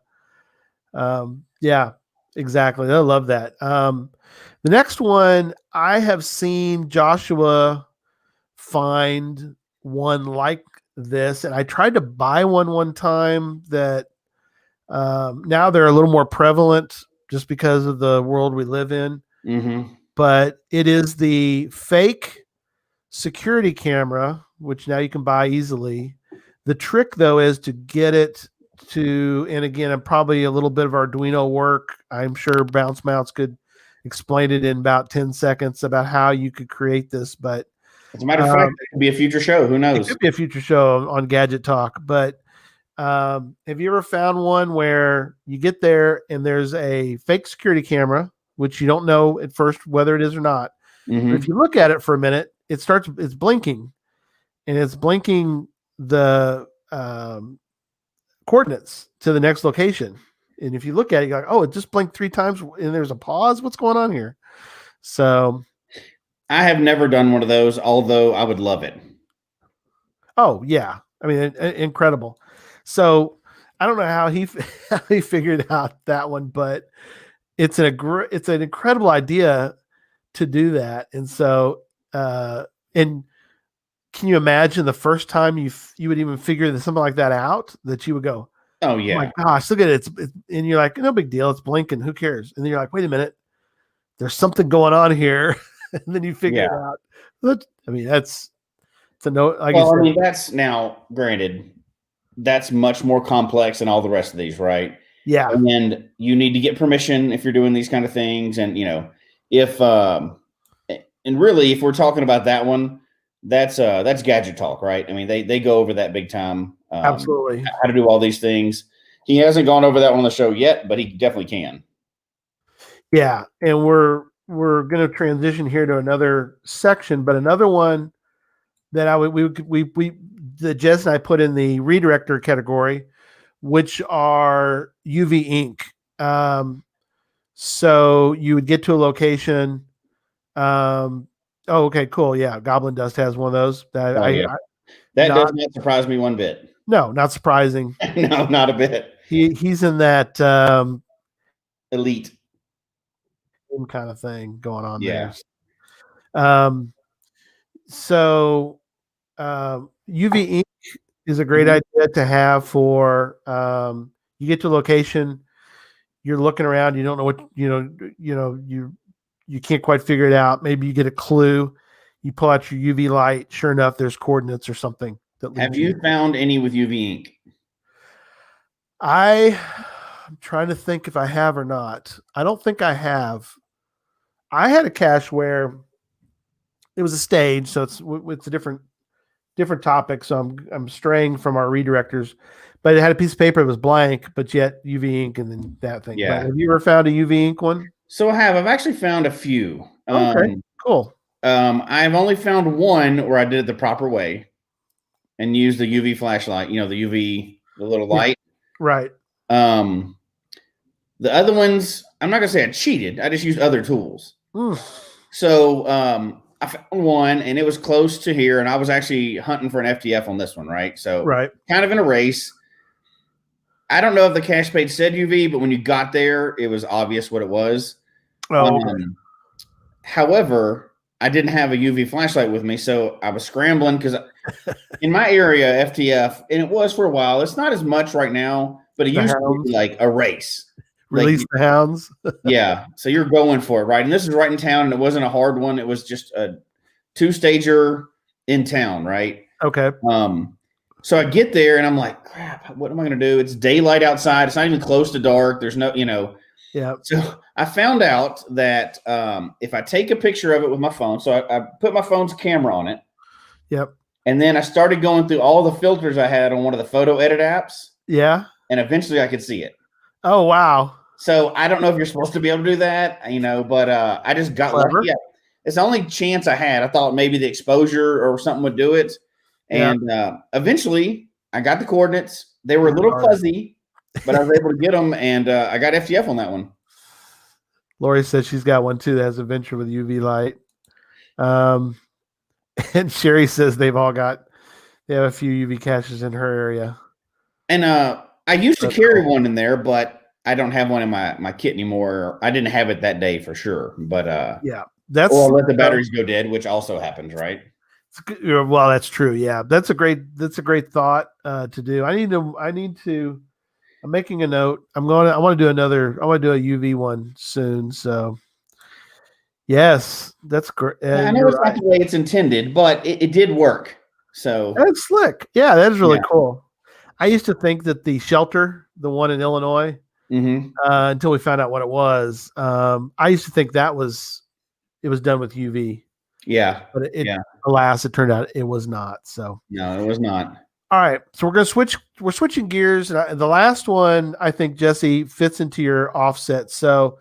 Yeah, exactly. I love that. The next one, I have seen Joshua find one like this, and I tried to buy one time that now they're a little more prevalent just because of the world we live in. Mm-hmm. But it is the fake security camera, which now you can buy easily. The trick, though, is to get it to, and again, probably a little bit of Arduino work. I'm sure Bounce Mounts could explain it in about 10 seconds about how you could create this. But as a matter of fact, it could be a future show. Who knows? It could be a future show on Gadget Talk. But have you ever found one where you get there and there's a fake security camera, which you don't know at first whether it is or not? Mm-hmm. But if you look at it for a minute, it's blinking, and it's blinking the coordinates to the next location. And if you look at it, you're like, oh, it just blinked 3 times and there's a pause. What's going on here? So I have never done one of those, although I would love it. Oh yeah. I mean, incredible. So I don't know how he figured out that one, but it's an incredible idea to do that. And so, and can you imagine the first time you would even figure something like that out, that you would go, oh yeah, oh my gosh, look at it. And you're like, no big deal. It's blinking. Who cares? And then you're like, wait a minute, there's something going on here. And then you figure it out. I mean, that's a note. Like well, I mean, that's now granted, that's much more complex than all the rest of these, right? Yeah. And you need to get permission if you're doing these kind of things. And, if, and really, if we're talking about that one, that's Gadget Talk, right? I mean, they go over that big time. Absolutely. How to do all these things. He hasn't gone over that one on the show yet, but he definitely can. Yeah. And we're going to transition here to another section, but another one that that Jess and I put in the redirector category, which are UV ink. So you would get to a location. Okay, cool. Yeah. Goblin Dust has one of those. That does not surprise me one bit. No, not surprising. No, not a bit. He's in that elite kind of thing going on there. So UV ink is a great idea to have for you get to a location, you're looking around, you don't know what you can't quite figure it out.Maybe you get a clue, you pull out your UV light, sure enough there's coordinates or something. Have you found any with UV ink? I'm trying to think if I have or not. I don't think I have. I had a cache where it was a stage, so it's a different topic. So I'm straying from our redirectors, but it had a piece of paper that was blank, but yet UV ink and then that thing. Yeah. But have you ever found a UV ink one? So I've actually found a few. Okay, cool. I've only found one where I did it the proper way and used the UV flashlight. The little light. Right. The other ones, I'm not gonna say I cheated. I just used other tools. So I found one, and it was close to here, and I was actually hunting for an FTF on this one, right? So kind of in a race. I don't know if the cache page said UV, but when you got there, it was obvious what it was. However, I didn't have a UV flashlight with me, so I was scrambling because in my area, FTF, and it was for a while. It's not as much right now, but it used to be like a race. Release the hounds. Yeah. So you're going for it, right? And this is right in town, and it wasn't a hard one. It was just a 2-stager in town, right? Okay. So I get there, and I'm like, crap, what am I going to do? It's daylight outside. It's not even close to dark. There's no, Yeah. So I found out that if I take a picture of it with my phone, so I put my phone's camera on it. Yep. And then I started going through all the filters I had on one of the photo edit apps. Yeah. And eventually I could see it. Oh, wow. So I don't know if you're supposed to be able to do that, but I just got lucky. Yeah. It's the only chance I had. I thought maybe the exposure or something would do it. And eventually I got the coordinates. They were a little fuzzy, but I was able to get them, and I got FTF on that one. Lori says she's got one too that has a venture with UV light. And Sherry says they have a few UV caches in her area. And I used to carry one in there, but I don't have one in my kit anymore. I didn't have it that day for sure, but or let the batteries go dead, which also happens, right? Well, that's true. Yeah, that's a great thought to do. I'm making a note. I want to do a UV one soon. So Yes, that's great. I know You're it's not right. the way it's intended, but it did work. So That's slick. Yeah, that is really Yeah. cool. I used to think that the shelter, the one in Illinois, until we found out what it was, I used to think it was done with UV, Yeah. but Yeah. alas, it turned out it was not. So No, it was not. all right, so we're gonna switch. We're switching gears. The last one, I think, Jesse, fits into your offset. So,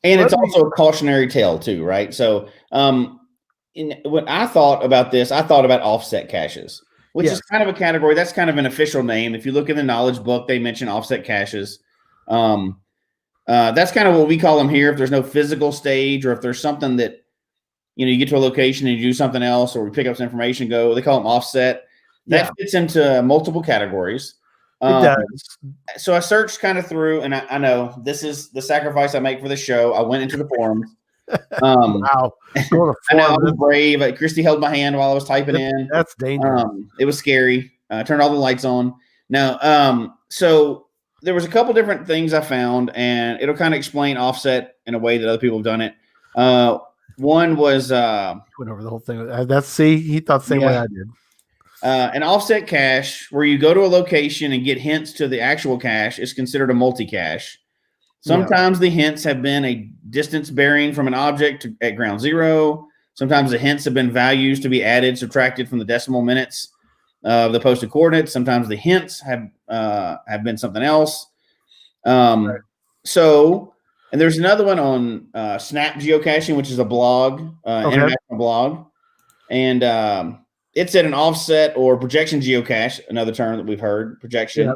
And it's also a cautionary tale too, right? So, when I thought about this, I thought about offset caches, which is kind of a category. That's kind of an official name. If you look in the knowledge book, they mention offset caches. That's kind of what we call them here. If there's no physical stage, or if there's something that you get to a location and you do something else, or we pick up some information, they call them offset. That fits into multiple categories. It does. So I searched kind of through, and I know this is the sacrifice I make for the show. I went into the forums. Wow. I know I was brave. Christy held my hand while I was typing in. That's dangerous. It was scary. Turned all the lights on. Now, so there was a couple different things I found, and it'll kind of explain offset in a way that other people have done it. One was went over the whole thing. He thought the same way I did. An offset cache, where you go to a location and get hints to the actual cache, is considered a multi-cache. Sometimes the hints have been a distance bearing from an object at ground zero. Sometimes the hints have been values to be added, subtracted from the decimal minutes of the posted coordinates. Sometimes the hints have been something else. So, and there's another one on Snap Geocaching, which is a blog, international blog, and it said an offset or projection geocache, another term that we've heard. Projection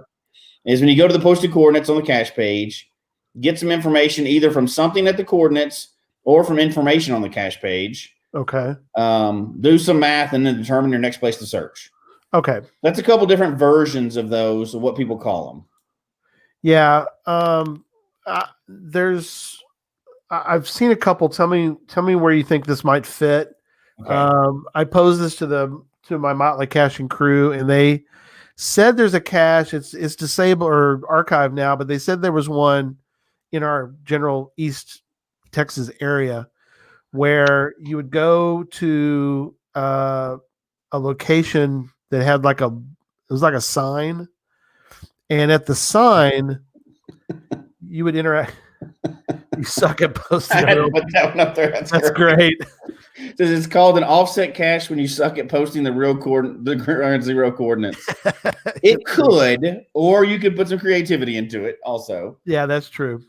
is when you go to the posted coordinates on the cache page, get some information either from something at the coordinates or from information on the cache page. Okay. Do some math and then determine your next place to search. Okay. That's a couple different versions of those, of what people call them. Yeah. I've seen a couple. Tell me where you think this might fit. Okay. I posed this to my Motley caching crew, and they said there's a cache. It's disabled or archived now, but they said there was one in our general East Texas area where you would go to a location that had it was like a sign, and at the sign you would interact. You suck at posting. I had to put that one up there. That's great. It's called an offset cache when you suck at posting the ground zero coordinates. It could, or you could put some creativity into it also. Yeah, that's true.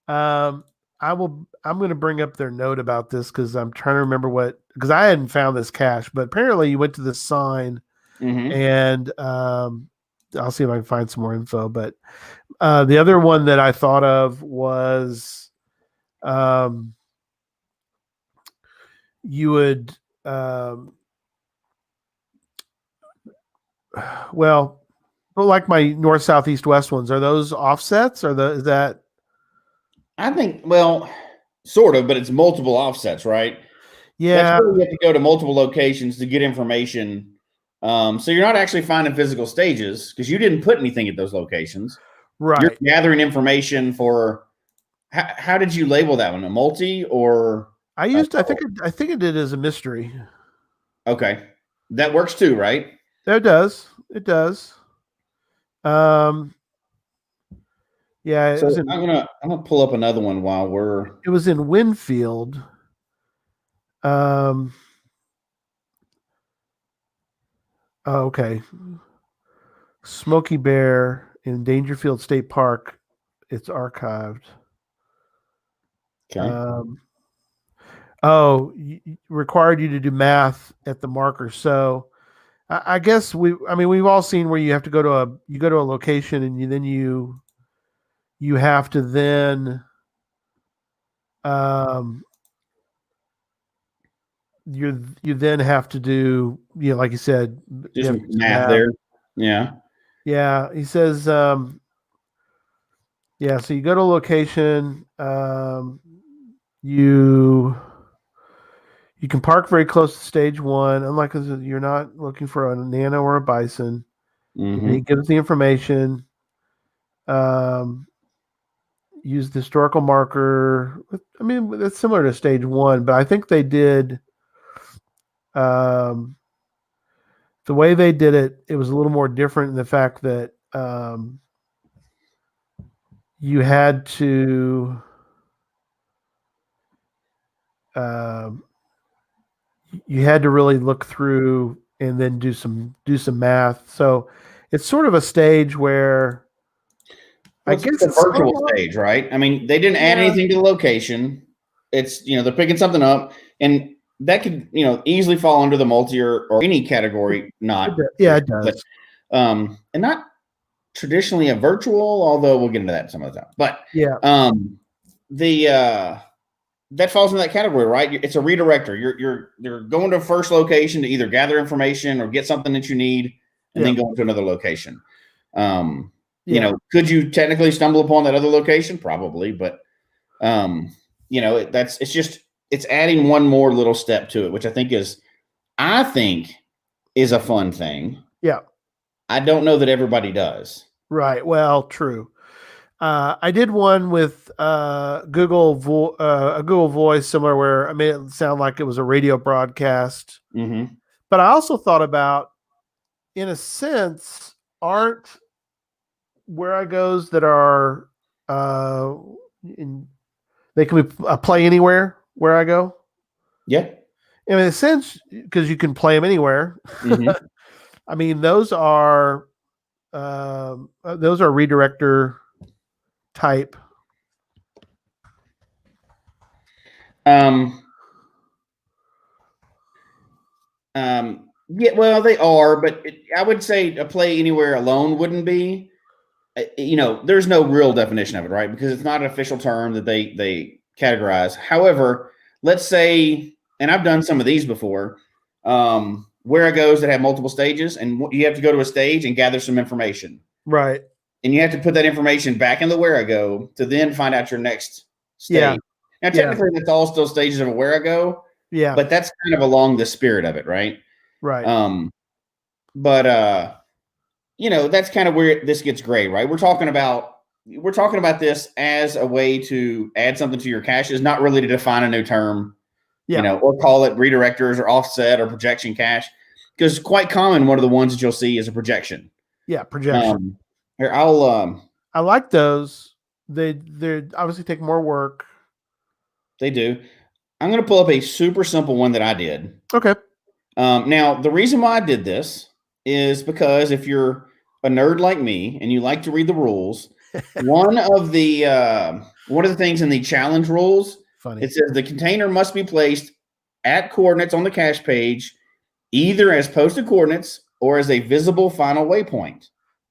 I'm going to bring up their note about this because I'm trying to remember because I hadn't found this cache, but apparently you went to this sign, and I'll see if I can find some more info. But the other one that I thought of was you would well, like my north, south, east, west ones, are those offsets? Is that? I think, well, sort of, but it's multiple offsets, right? Yeah. That's where you have to go to multiple locations to get information. So you're not actually finding physical stages because you didn't put anything at those locations. Right. You're gathering information for. How did you label that one? A multi or? I think it did as a mystery. Okay, that works too, right? It does. It does. Yeah. So I'm gonna pull up another one while we're. It was in Winfield. Oh, okay. Smoky Bear in Dangerfield State Park. It's archived. Okay. Required you to do math at the marker. So I guess we've all seen where you have to go to a location and you have to then you then have to do, like you said, just math there. Yeah. Yeah. He says, so you go to a location, you can park very close to stage one, unlike you're not looking for a nano or a bison. He gives the information. used the historical marker. I mean, it's similar to stage 1, but I think they did the way they did it. It was a little more different in the fact that you had to really look through and then do some math. So it's sort of a stage where I guess it's a virtual stage, right? I mean, they didn't add anything to the location. It's, they're picking something up, and that could, easily fall under the multi or any category. Not, it does. And not traditionally a virtual, although we'll get into that some other time. But that falls in that category, right? It's a redirector. You're going to a first location to either gather information or get something that you need, and then go to another location. Could you technically stumble upon that other location? Probably, but it's adding one more little step to it, which I think is a fun thing. Yeah. I don't know that everybody does. Right. Well, true. I did one with Google Voice, similar, where I made it sound like it was a radio broadcast. Mm-hmm. But I also thought about, in a sense, aren't where I goes that are they can be play anywhere where I go. Yeah. In a sense, because you can play them anywhere. Mm-hmm. I mean, those are redirector type. Yeah, well, they are, but I would say a play anywhere alone wouldn't be. There's no real definition of it, right? Because it's not an official term that they categorize. However, let's say, and I've done some of these before, where it goes that have multiple stages, and you have to go to a stage and gather some information. Right. And you have to put that information back in the where I go to then find out your next stage. Yeah. Now, technically, that's all still stages of a where I go. Yeah. But that's kind of along the spirit of it, right? Right. That's kind of where this gets gray, right? We're talking about this as a way to add something to your caches, not really to define a new term, or call it redirectors or offset or projection cache, because quite common, one of the ones that you'll see is a projection. Yeah, projection. Here, I like those. They obviously take more work. They do. I'm going to pull up a super simple one that I did. Okay. Now, the reason why I did this is because if you're a nerd like me and you like to read the rules, one of the things in the challenge rules, it says the container must be placed at coordinates on the cache page, either as posted coordinates or as a visible final waypoint.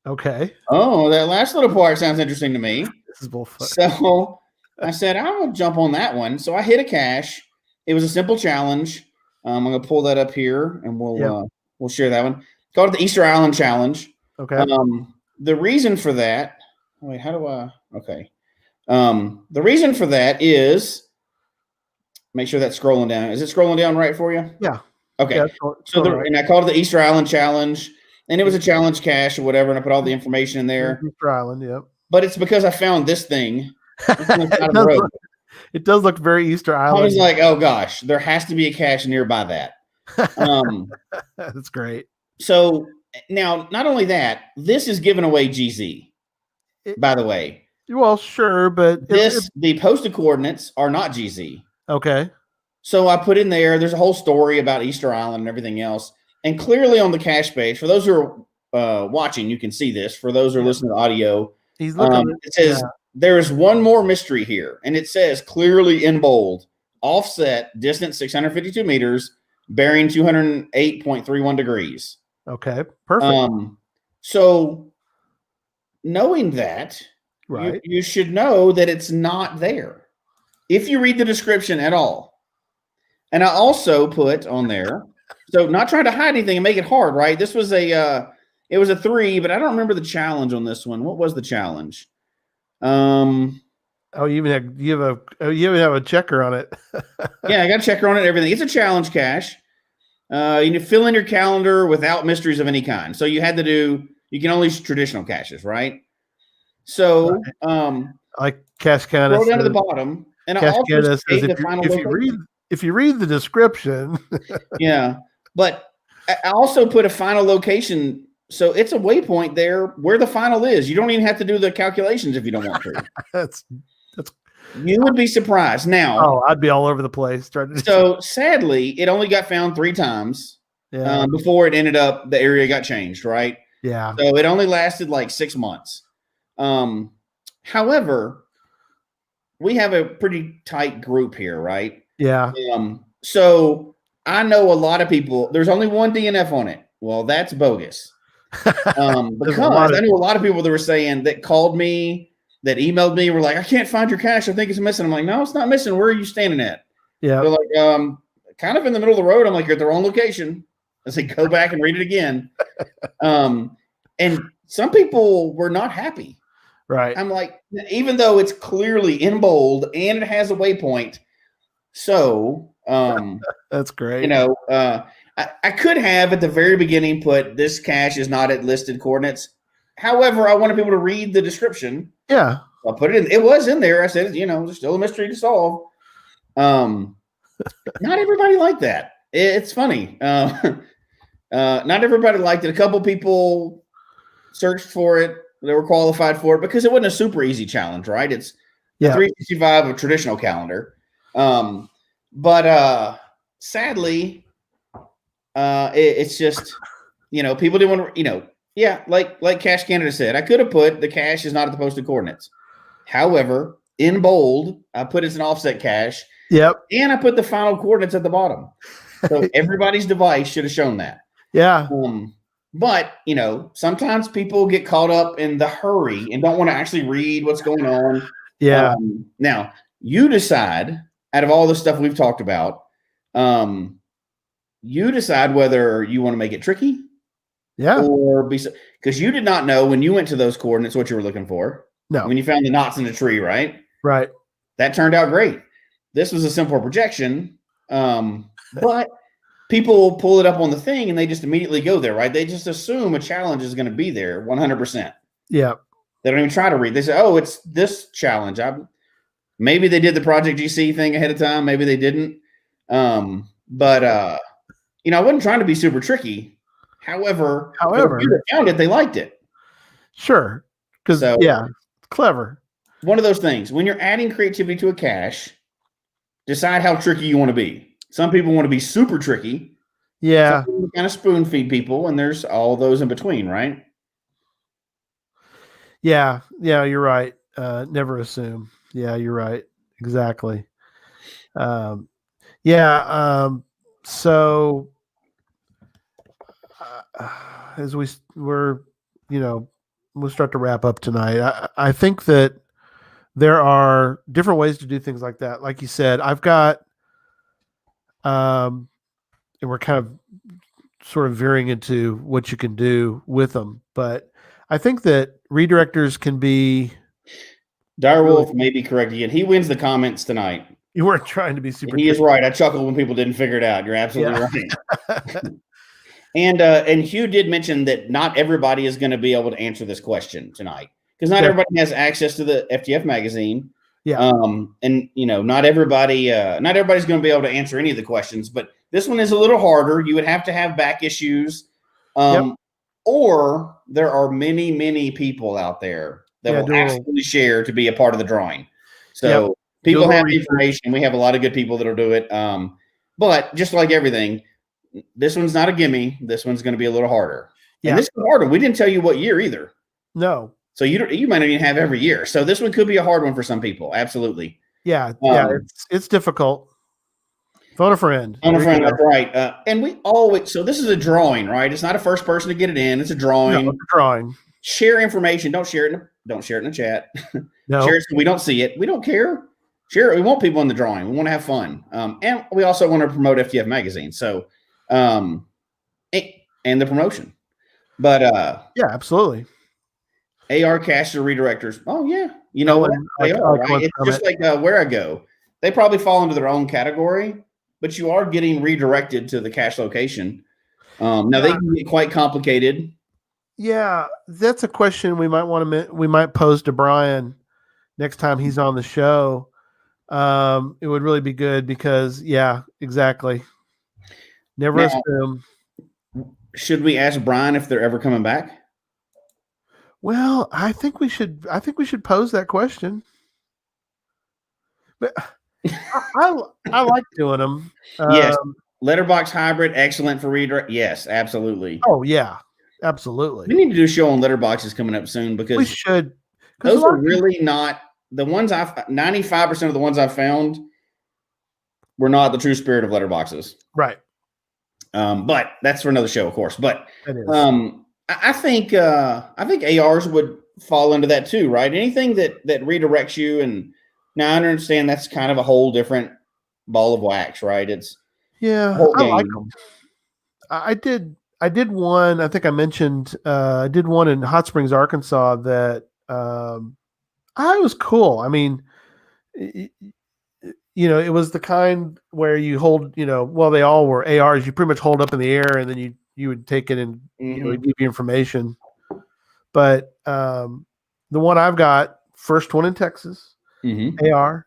Okay. Oh, that last little part sounds interesting to me. This is bullshit. So I said, I'm going to jump on that one. So I hit a cache. It was a simple challenge. I'm going to pull that up here, and we'll share that one. Called it the Easter Island Challenge. Okay. The reason for that, the reason for that is, make sure that's scrolling down. Is it scrolling down right for you? Yeah. Okay. Yeah, and I called it the Easter Island Challenge, and it was a challenge cache or whatever, and I put all the information in there. Easter Island, yep. But it's because I found this thing. It does look very Easter Island. I was like, oh gosh, there has to be a cache nearby that. That's great. So now, not only that, this is giving away GZ, by the way. Well, sure, but the posted coordinates are not GZ. Okay. So I put in there's a whole story about Easter Island and everything else. And clearly on the cache page, for those who are watching, you can see this. For those who are listening to audio, he's looking. It says, there is one more mystery here. And it says clearly in bold, offset, distance 652 meters, bearing 208.31 degrees. Okay, perfect. So knowing that, right, you should know that it's not there if you read the description at all. And I also put on there, so not trying to hide anything and make it hard, right? This was it was a 3, but I don't remember the challenge on this one. What was the challenge? You even have a checker on it. Yeah, I got a checker on it. Everything. It's a challenge cache. You need to fill in your calendar without mysteries of any kind. So you can only use traditional caches, right? So, like Cache Canada Scroll down to the says, bottom, and I Cache also Canada says saved the final location. if you read the description, Yeah, but I also put a final location, so it's a waypoint there where the final is. You don't even have to do the calculations if you don't want to. that's You would be surprised. Now, I'd be all over the place trying to. so sadly, it only got found 3 times before it ended up. The area got changed, right? Yeah. So it only lasted like 6 months. However, we have a pretty tight group here, right? Yeah. So I know a lot of people. There's only one DNF on it. Well, that's bogus. Because I knew a lot of people that were saying that called me, that emailed me, were like, I can't find your cache. I think it's missing. I'm like, no, it's not missing. Where are you standing at? Yeah. They're like, kind of in the middle of the road. I'm like, you're at the wrong location. I say, go back and read it again. And some people were not happy. Right. I'm like, even though it's clearly in bold and it has a waypoint. So, that's great. You know, I could have at the very beginning put this cache is not at listed coordinates. However, I wanted people to read the description. Yeah. I'll put it in. It was in there. I said, you know, there's still a mystery to solve. Not everybody liked that. It's funny. Not everybody liked it. A couple people searched for it. They were qualified for it because it wasn't a super easy challenge, right? It's 365 of traditional calendar. But sadly, it's just, you know, people didn't want to, you know, like Cache Canada said, I could have put the cache is not at the posted coordinates. However, in bold, I put it's an offset cache. Yep. And I put the final coordinates at the bottom. So everybody's device should have shown that. Yeah. But, you know, sometimes people get caught up in the hurry and don't want to actually read what's going on. Yeah. Now, you decide, out of all the stuff we've talked about, you decide whether you want to make it tricky. Yeah. Or because you did not know when you went to those coordinates what you were looking for. No. When you found the knots in the tree, right? Right. That turned out great. This was a simple projection. But people pull it up on the thing and they just immediately go there, right? They just assume a challenge is going to be there 100%. Yeah. They don't even try to read. They say, oh, it's this challenge. Maybe they did the Project GC thing ahead of time. Maybe they didn't. But you know, I wasn't trying to be super tricky. However, if you found it, they liked it. Sure. Because, it's clever. One of those things. When you're adding creativity to a cache, decide how tricky you want to be. Some people want to be super tricky. Yeah. Some people kind of spoon feed people, and there's all those in between, right? Yeah. Yeah, you're right. Never assume. Yeah, you're right. Exactly. So as we're, you know, we'll start to wrap up tonight. I think that there are different ways to do things like that. Like you said, I've got, and we're kind of sort of veering into what you can do with them. But I think that redirectors can be. Direwolf may be correct again. He wins the comments tonight. You weren't trying to be super. He is right. I chuckled when people didn't figure it out. You're absolutely right. And Hugh did mention that not everybody is going to be able to answer this question tonight because not everybody has access to the FTF magazine. Yeah. And you know, not everybody's going to be able to answer any of the questions, but this one is a little harder. You would have to have back issues. Or there are many, many people out there that will absolutely share to be a part of the drawing. So people have information. We have a lot of good people that'll do it. But just like everything, this one's not a gimme. This one's going to be a little harder. Yeah. And this is harder. We didn't tell you what year either. No. So you might not even have every year. So this one could be a hard one for some people. Absolutely. Yeah. It's difficult. Phone a friend. Phone a friend. That's right. And we always, so this is a drawing, right? It's not a first person to get it in. It's a drawing. No, it's a drawing. Share information. Don't share it in the chat. No. Share it so we don't see it. We don't care. Share it. We want people in the drawing. We want to have fun. And we also want to promote FTF magazine. So, and the promotion. But yeah, absolutely. AR caches or redirectors. Oh yeah, you know what they are. Right? It's just like where I go. They probably fall into their own category, but you are getting redirected to the cache location. Now they can get quite complicated. Yeah, that's a question we might pose to Brian. next time he's on the show, it would really be good because, yeah, exactly. Never Now, assume. should we ask Brian if they're ever coming back? Well, I think we should pose that question. But I like doing them. Yes. Letterbox hybrid, excellent for redirect. Yes, absolutely. Oh yeah, absolutely. We need to do a show on letterboxes coming up soon because We should. Those are really not the ones 95% of the ones I've found were not the true spirit of letterboxes. Right. But that's for another show, of course. But It is. I think ARs would fall into that too, right? Anything that redirects you, and now I understand that's kind of a whole different ball of wax, right? It's I like them. I did one. I think I mentioned I did one in Hot Springs, Arkansas that I was cool. I mean, it was the kind where you hold, well, they all were ARs. You pretty much hold up in the air, and then you would take it and it'd give you information. But the one I've got, first one in Texas, AR.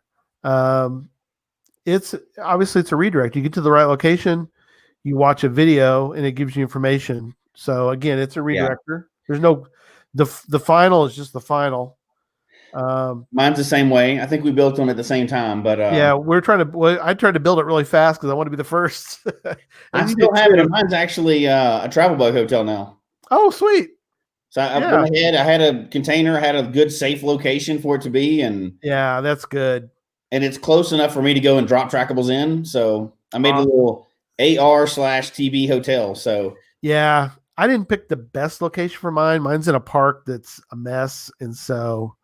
It's obviously it's a redirect. You get to the right location, you watch a video, and it gives you information. So again, it's a redirector. There's no the final is just the final. Mine's the same way. I think we built one at the same time, but I tried to build it really fast because I want to be the first. I still have it. Mine's actually a travel bug hotel now. Oh, sweet. So I went ahead. I had a container. I had a good, safe location for it to be, and yeah, that's good. And it's close enough for me to go and drop trackables in. So I made a little AR/TB hotel. So yeah, I didn't pick the best location for mine. Mine's in a park that's a mess, and so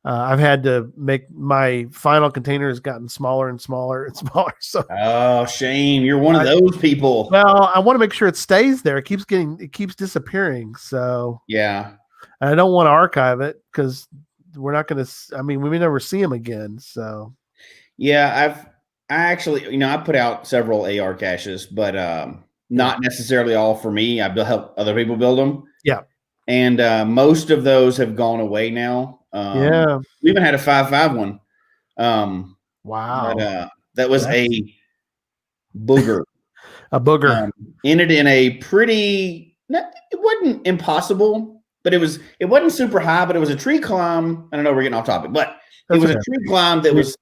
I've had to make my final container has gotten smaller and smaller and smaller. So shame. You're one of those people. Well, I want to make sure it stays there. It keeps disappearing. So yeah, and I don't want to archive it because we're not going to. I mean, we may never see them again. So yeah, I actually, I put out several AR caches, but not necessarily all for me. I help other people build them. Yeah, and most of those have gone away now. We even had a 5.5 one. Wow. But, that was a booger. A booger. Ended in a pretty. It wasn't impossible, but it wasn't super high. But it was a tree climb. I don't know. We're getting off topic, but it was a tree climb that was,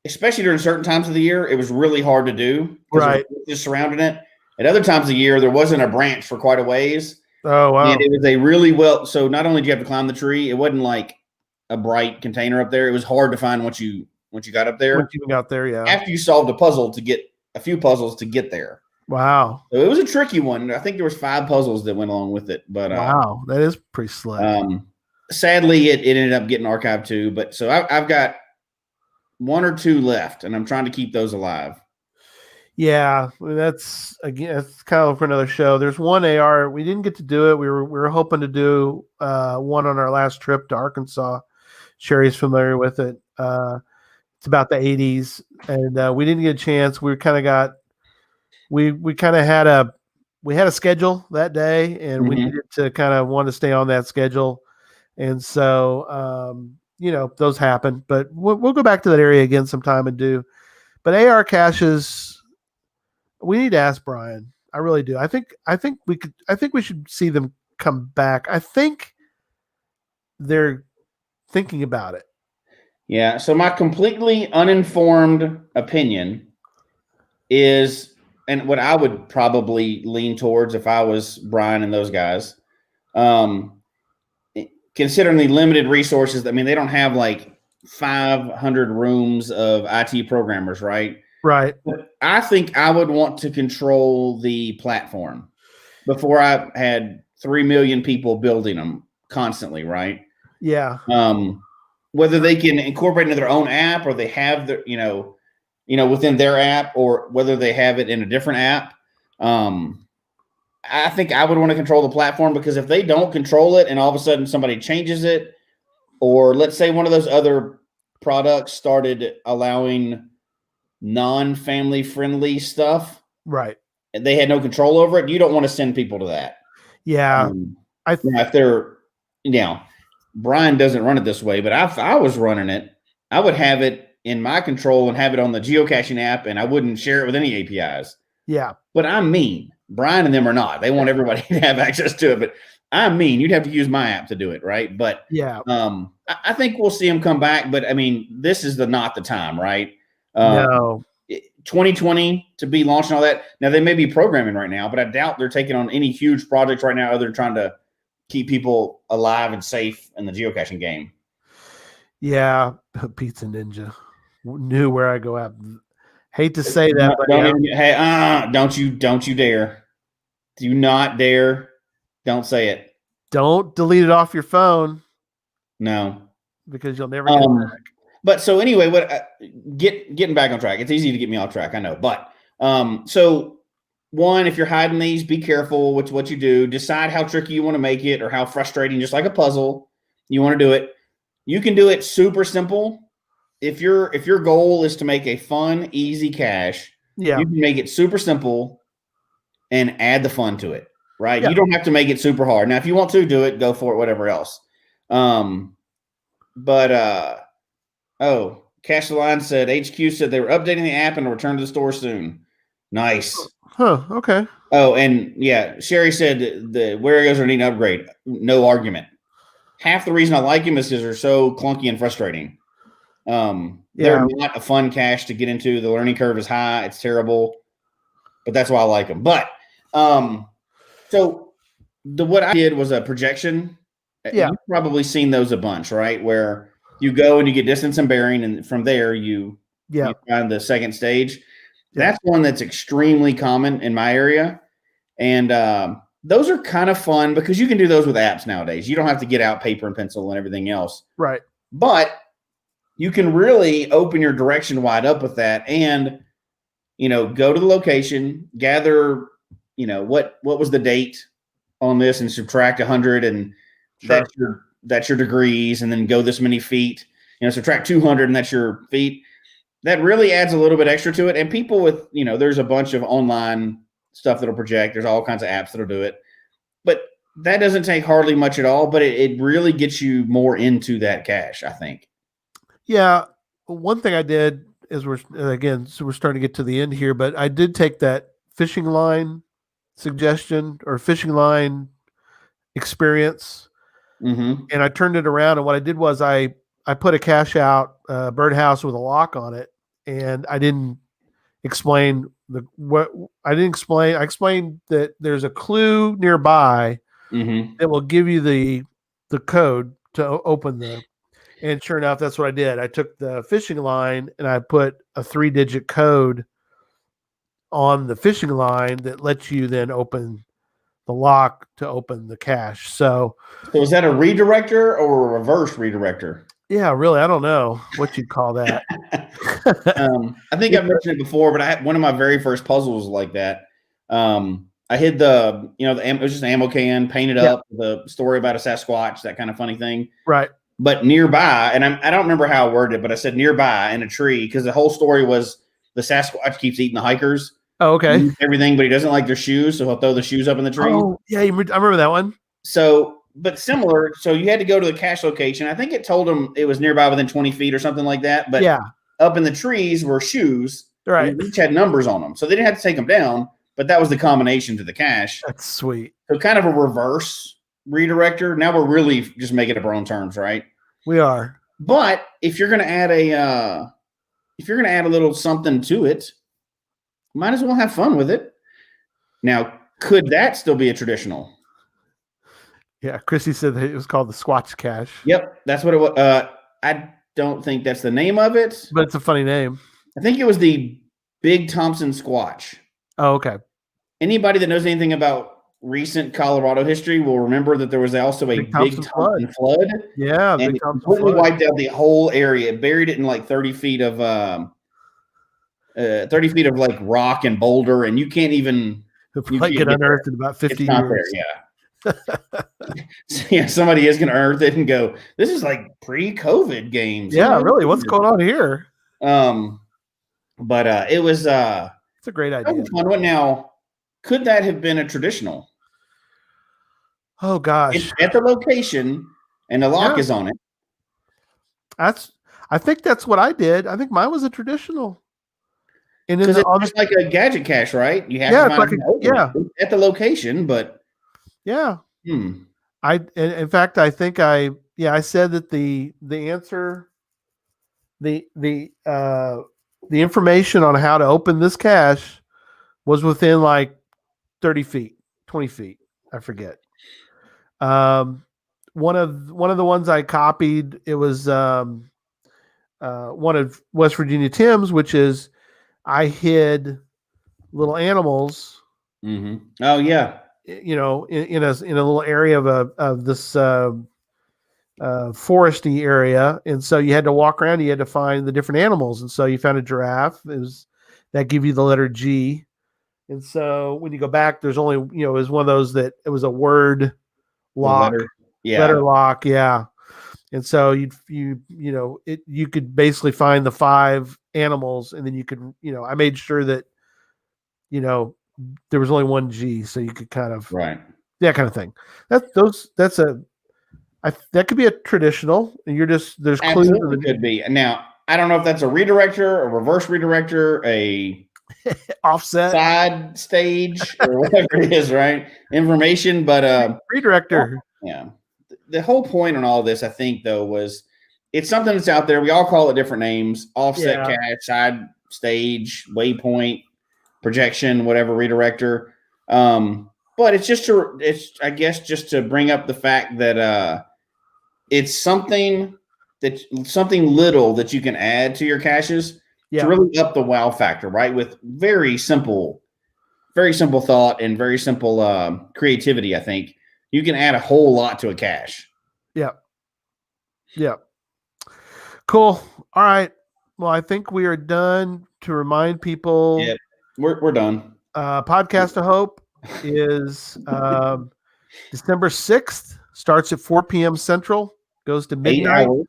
especially during certain times of the year, it was really hard to do. Right. Just surrounding it. At other times of the year, there wasn't a branch for quite a ways. Oh, wow. And it was a really so not only did you have to climb the tree, it wasn't like a bright container up there. It was hard to find once you got up there. Once you got there, yeah. After you solved a few puzzles to get there. Wow. So it was a tricky one. I think there was 5 puzzles that went along with it. But wow, that is pretty slick. Sadly, it ended up getting archived too. But so I've got 1 or 2 left, and I'm trying to keep those alive. Yeah, that's kind of for another show. There's one AR we didn't get to do it. We were hoping to do one on our last trip to Arkansas. Sherry's familiar with it. It's about the 80s, and we didn't get a chance. We kind of had a schedule that day, and we needed to kind of want to stay on that schedule, and so those happen. But we'll go back to that area again sometime and do. But AR caches. We need to ask Brian. I really do. I think we should see them come back. I think they're thinking about it. Yeah. So my completely uninformed opinion is, and what I would probably lean towards if I was Brian and those guys, considering the limited resources. I mean, they don't have like 500 rooms of IT programmers, right? Right. But I think I would want to control the platform before I had 3 million people building them constantly, right? Yeah. Whether they can incorporate into their own app, or they have their, within their app, or whether they have it in a different app. I think I would want to control the platform, because if they don't control it and all of a sudden somebody changes it, or let's say one of those other products started allowing non-family friendly stuff, right, and they had no control over it, you don't want to send people to that. Yeah. If they're, Brian doesn't run it this way, but if I was running it, I would have it in my control and have it on the geocaching app, and I wouldn't share it with any APIs. Yeah. But I'm mean. Brian and them are not. They want everybody to have access to it, but I'm mean. You'd have to use my app to do it, right? But yeah, I think we'll see them come back. But I mean, this is not the time, right? No. 2020 to be launching all that. Now they may be programming right now, but I doubt they're taking on any huge projects right now other than trying to keep people alive and safe in the geocaching game. Yeah, Pizza Ninja knew where I go out. Hate to say that, but don't you dare. Do not dare. Don't say it. Don't delete it off your phone. No. Because you'll never get it back. But so anyway, getting back on track. It's easy to get me off track, I know. But so one, if you're hiding these, be careful with what you do. Decide how tricky you want to make it or how frustrating, just like a puzzle, you want to do it. You can do it super simple. If your goal is to make a fun, easy cache, you can make it super simple and add the fun to it, right? Yeah. You don't have to make it super hard. Now, if you want to do it, go for it, whatever else. Cash the Line said HQ said they were updating the app and will return to the store soon. Nice. Huh, okay. Oh, and yeah, Sherry said the Warriors are needing an upgrade. No argument. Half the reason I like them is because they're so clunky and frustrating. They're not a fun cache to get into. The learning curve is high. It's terrible, but that's why I like them. But so what I did was a projection. Yeah, you've probably seen those a bunch, right? Where you go and you get distance and bearing, and from there you find the second stage. Yeah. That's one that's extremely common in my area, and those are kind of fun because you can do those with apps nowadays. You don't have to get out paper and pencil and everything else, right? But you can really open your direction wide up with that, and go to the location, gather, what was the date on this, and subtract 100, and that's your degrees, and then go this many feet. Subtract 200, and that's your feet. That really adds a little bit extra to it. And people with, there's a bunch of online stuff that'll project. There's all kinds of apps that'll do it. But that doesn't take hardly much at all, but it really gets you more into that cache, I think. Yeah. One thing I did is we're starting to get to the end here, but I did take that fishing line suggestion or fishing line experience, and I turned it around. And what I did was I put a cache out, birdhouse with a lock on it, and I didn't explain I explained that there's a clue nearby that will give you the code to open and sure enough, that's what I did. I took the fishing line and I put a 3-digit code on the fishing line that lets you then open the lock to open the cache. So is that a redirector or a reverse redirector? Yeah, really, I don't know what you'd call that. I think I've mentioned it before, but one of my very first puzzles was like that. I hid it was just an ammo can, painted up, the story about a Sasquatch, that kind of funny thing. Right. But nearby, and I don't remember how I worded it, but I said nearby in a tree, because the whole story was the Sasquatch keeps eating the hikers. Oh, okay. Everything, but he doesn't like their shoes, so he'll throw the shoes up in the tree. Oh, yeah, I remember that one. So, but similar. So you had to go to the cache location. I think it told them it was nearby within 20 feet or something like that. But up in the trees were shoes. Right. And each had numbers on them, so they didn't have to take them down. But that was the combination to the cache. That's sweet. So kind of a reverse redirector. Now we're really just making up our own terms, right? We are. But if you're going to add a little something to it, might as well have fun with it. Now, could that still be a traditional? Yeah, Chrissy said that it was called the Squatch Cache. Yep, that's what it was. I don't think that's the name of it, but it's a funny name. I think it was the Big Thompson Squatch. Oh, okay. Anybody that knows anything about recent Colorado history will remember that there was also a Big Thompson flood. Yeah, and Big Thompson flood wiped out the whole area. It buried it in like 30 feet of like rock and boulder, and you can't even get unearthed in about 50 years. So, yeah, somebody is going to unearth it and go, "This is like pre-COVID games." Yeah, really. What's going on here? But it was it's a great idea. Fun one. Now, could that have been a traditional? Oh gosh! At the location, and the lock is on it. I think that's what I did. I think mine was a traditional. And because it's just like a gadget cache, right? You have to find it at the location, but in fact, I think I said that the answer, the information on how to open this cache was within like 30 feet, 20 feet. I forget. One of the ones I copied, it was one of West Virginia Tim's, which is I hid little animals. Mm-hmm. Oh yeah. In a little area of this foresty area, and so you had to walk around. You had to find the different animals, and so you found a giraffe. That give you the letter G, and so when you go back, there's only it was one of those that it was a word lock, letter lock, and so you could basically find the 5 animals, and then you could I made sure that there was only one G, so you could kind of that kind of thing. That could be a traditional. And there's clues. Absolutely could be. Now I don't know if that's a redirector, a reverse redirector, a offset side stage, or whatever it is, right? Information, but redirector. Yeah. The whole point on all this, I think, though, was it's something that's out there. We all call it different names: offset cache, side stage, waypoint, projection, whatever, redirector. But it's I guess just to bring up the fact that it's something little that you can add to your caches to really up the wow factor, right? With very simple thought and very simple creativity, I think you can add a whole lot to a cache. Yeah. Cool. All right. Well, I think we are done. To remind people, we're done. Podcast of Hope is December 6th. Starts at 4 p.m. Central. Goes to midnight. 8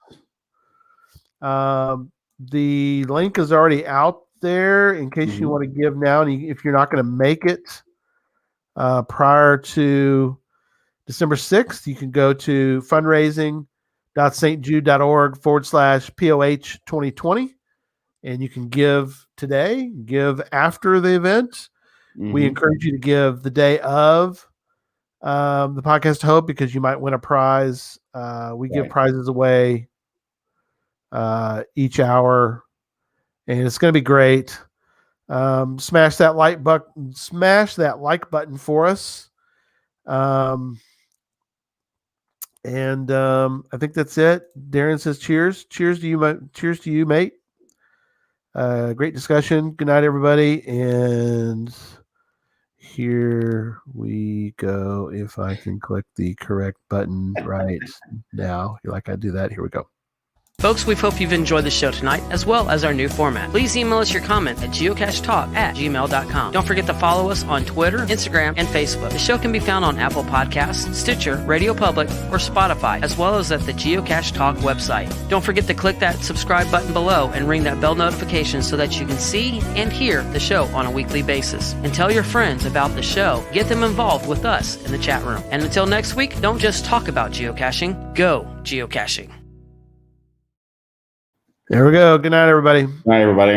hours. The link is already out there in case you want to give now. And if you're not going to make it prior to December 6th, you can go to fundraising.stjude.org/POH 2020. And you can give today, give after the event. We encourage you to give the day of the Podcast of Hope because you might win a prize. We give prizes away each hour, and it's going to be great. Smash that like button for us. And I think that's it. Darren says cheers. Cheers to you, mate. Great discussion. Good night, everybody. And here we go. If I can click the correct button right now, like I do that. Here we go. Folks, we hope you've enjoyed the show tonight, as well as our new format. Please email us your comment at geocachetalk@gmail.com. Don't forget to follow us on Twitter, Instagram, and Facebook. The show can be found on Apple Podcasts, Stitcher, Radio Public, or Spotify, as well as at the Geocache Talk website. Don't forget to click that subscribe button below and ring that bell notification so that you can see and hear the show on a weekly basis. And tell your friends about the show. Get them involved with us in the chat room. And until next week, don't just talk about geocaching, go geocaching. There we go. Good night, everybody. Good night, everybody.